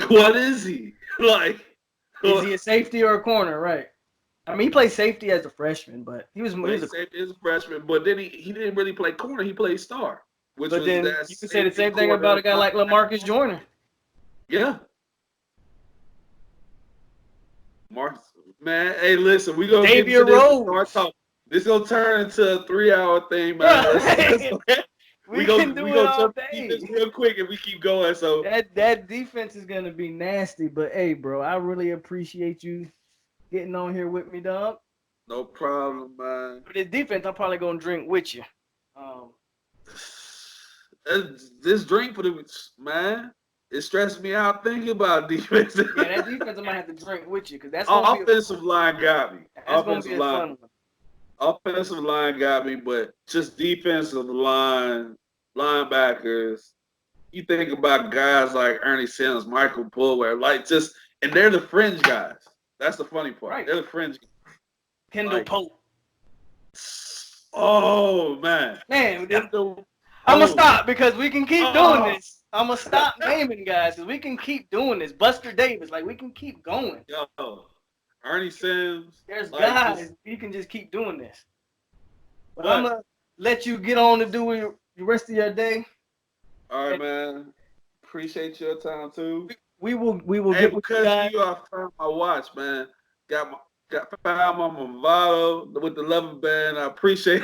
What is he? Like, is he a safety or a corner? Right. I mean, he played safety as a freshman, but he was safety as a freshman. But then he didn't really play corner. He played star. But then you can say the same thing about a guy like LaMarcus Joyner. Yeah. Marcus, man, hey, listen, we gonna get into this. This gonna turn into a 3-hour thing, man. we can do it all day. This real quick if we keep going. So that defense is gonna be nasty. But hey, bro, I really appreciate you getting on here with me, dog. No problem, man. For this defense, I'm probably gonna drink with you. This drink for the man. It stressed me out thinking about defense. Yeah, that defense I might have to drink with you because that's offensive line got me. That's gonna be a fun one. Offensive line got me, but just defensive line, linebackers. You think about guys like Ernie Sims, Michael Bulwer, and they're the fringe guys. That's the funny part. Right. They're the fringe guys. Kendall Pope. Oh man. I'm gonna stop because we can keep doing this. I'm gonna stop naming guys because we can keep doing this. Buster Davis, we can keep going. Yo, Ernie Sims. There's guys. You can just keep doing this. But I'm gonna let you get on to do the rest of your day. All right, man. Appreciate your time too. We will get with you guys. I found my watch, man. Found my Movado with the leather band. I appreciate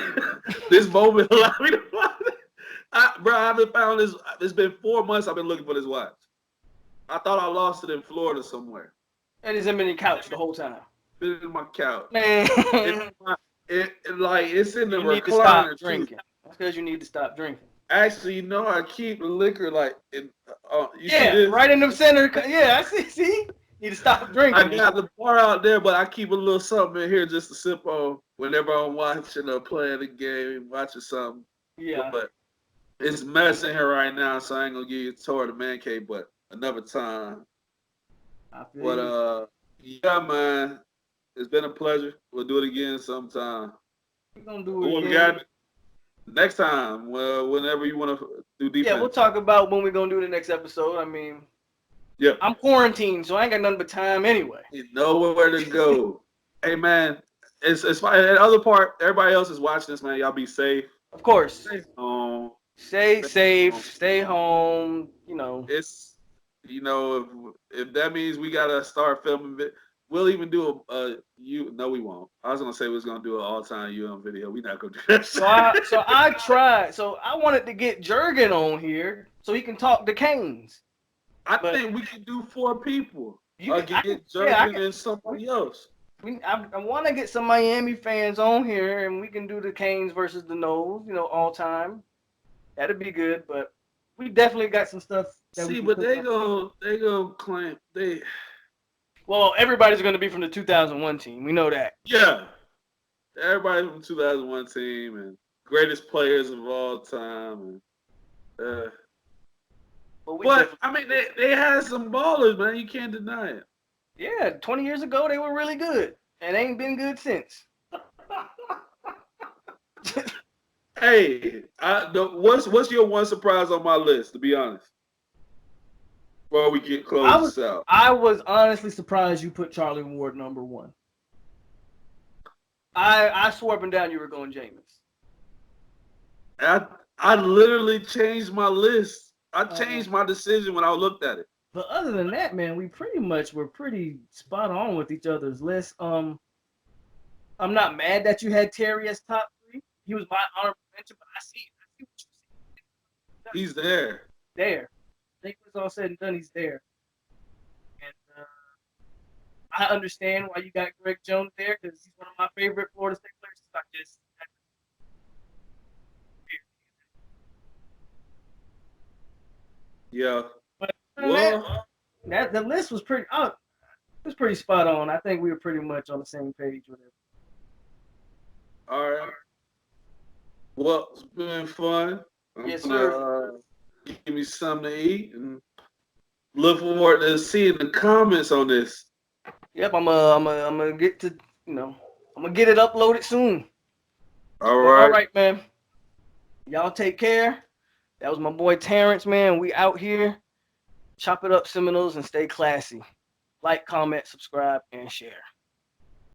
this moment allowed me to find it. I've been found this. It's been 4 months. I've been looking for this watch. I thought I lost it in Florida somewhere. And it's been in the couch the whole time. Been in my couch. Man, it's in the recliner. You need to stop drinking. That's because you need to stop drinking. Actually, I keep the liquor see this? Right in the center. Yeah, I see. See, you need to stop drinking. I got the bar out there, but I keep a little something in here just to sip on whenever I'm watching or playing a game, watching something. Yeah, but it's mess in here right now, so I ain't gonna give you a tour of the man cave, but another time. Yeah, man, it's been a pleasure. We'll do it again sometime. We're gonna do it again. Next time, well, whenever you want to do defense. Yeah, we'll talk about when we're gonna do the next episode. I mean, yeah, I'm quarantined, so I ain't got nothing but time anyway. You know where to go. Hey, man, it's fine. The other part, everybody else is watching this, man. Y'all be safe. Of course. Stay safe. Stay home. It's if that means we gotta start filming it, we'll even do no, we won't. I was gonna say we was gonna do an all-time video. We're not gonna do that. So I tried. So I wanted to get Jurgen on here so he can talk to Canes. I think we can do 4 people. Get Jurgen and somebody else. I want to get some Miami fans on here, and we can do the Canes versus the Noles, all time. That'd be good, but we definitely got some stuff that we See, can but cook they up. gonna claim they. Well, everybody's going to be from the 2001 team. We know that. Yeah, everybody from 2001 team and greatest players of all time. And, But we but definitely, I mean, they had some ballers, man. You can't deny it. yeah, 20 years ago they were really good, and ain't been good since. Hey, what's your one surprise on my list? To be honest, before we get I close was this out, I was honestly surprised you put Charlie Ward #1. I swore up and down you were going Jameis. I I literally changed my list. I Uh, changed my decision when I looked at it. but other than that, man, we pretty much were pretty spot on with each other's list. I'm not mad that you had Terry as top 3. He was my honorable mention, but I see what you're saying. He's there. There. I think when it's all said and done, he's there. And I understand why you got Greg Jones there because he's one of my favorite Florida State players. I just Yeah. but other than Well, that the list was pretty. It was pretty spot on. I think we were pretty much on the same page with it. all right. Well, it's been fun. I'm Yes, gonna sir. give me something to eat and look forward to seeing the comments on this. Yep, I'm gonna get to I'm gonna get it uploaded soon. All But all right. right, man. Y'all take care. That was my boy Terrance, man. We out here. Chop it up, Seminoles, and stay classy. Like, comment, subscribe, and share.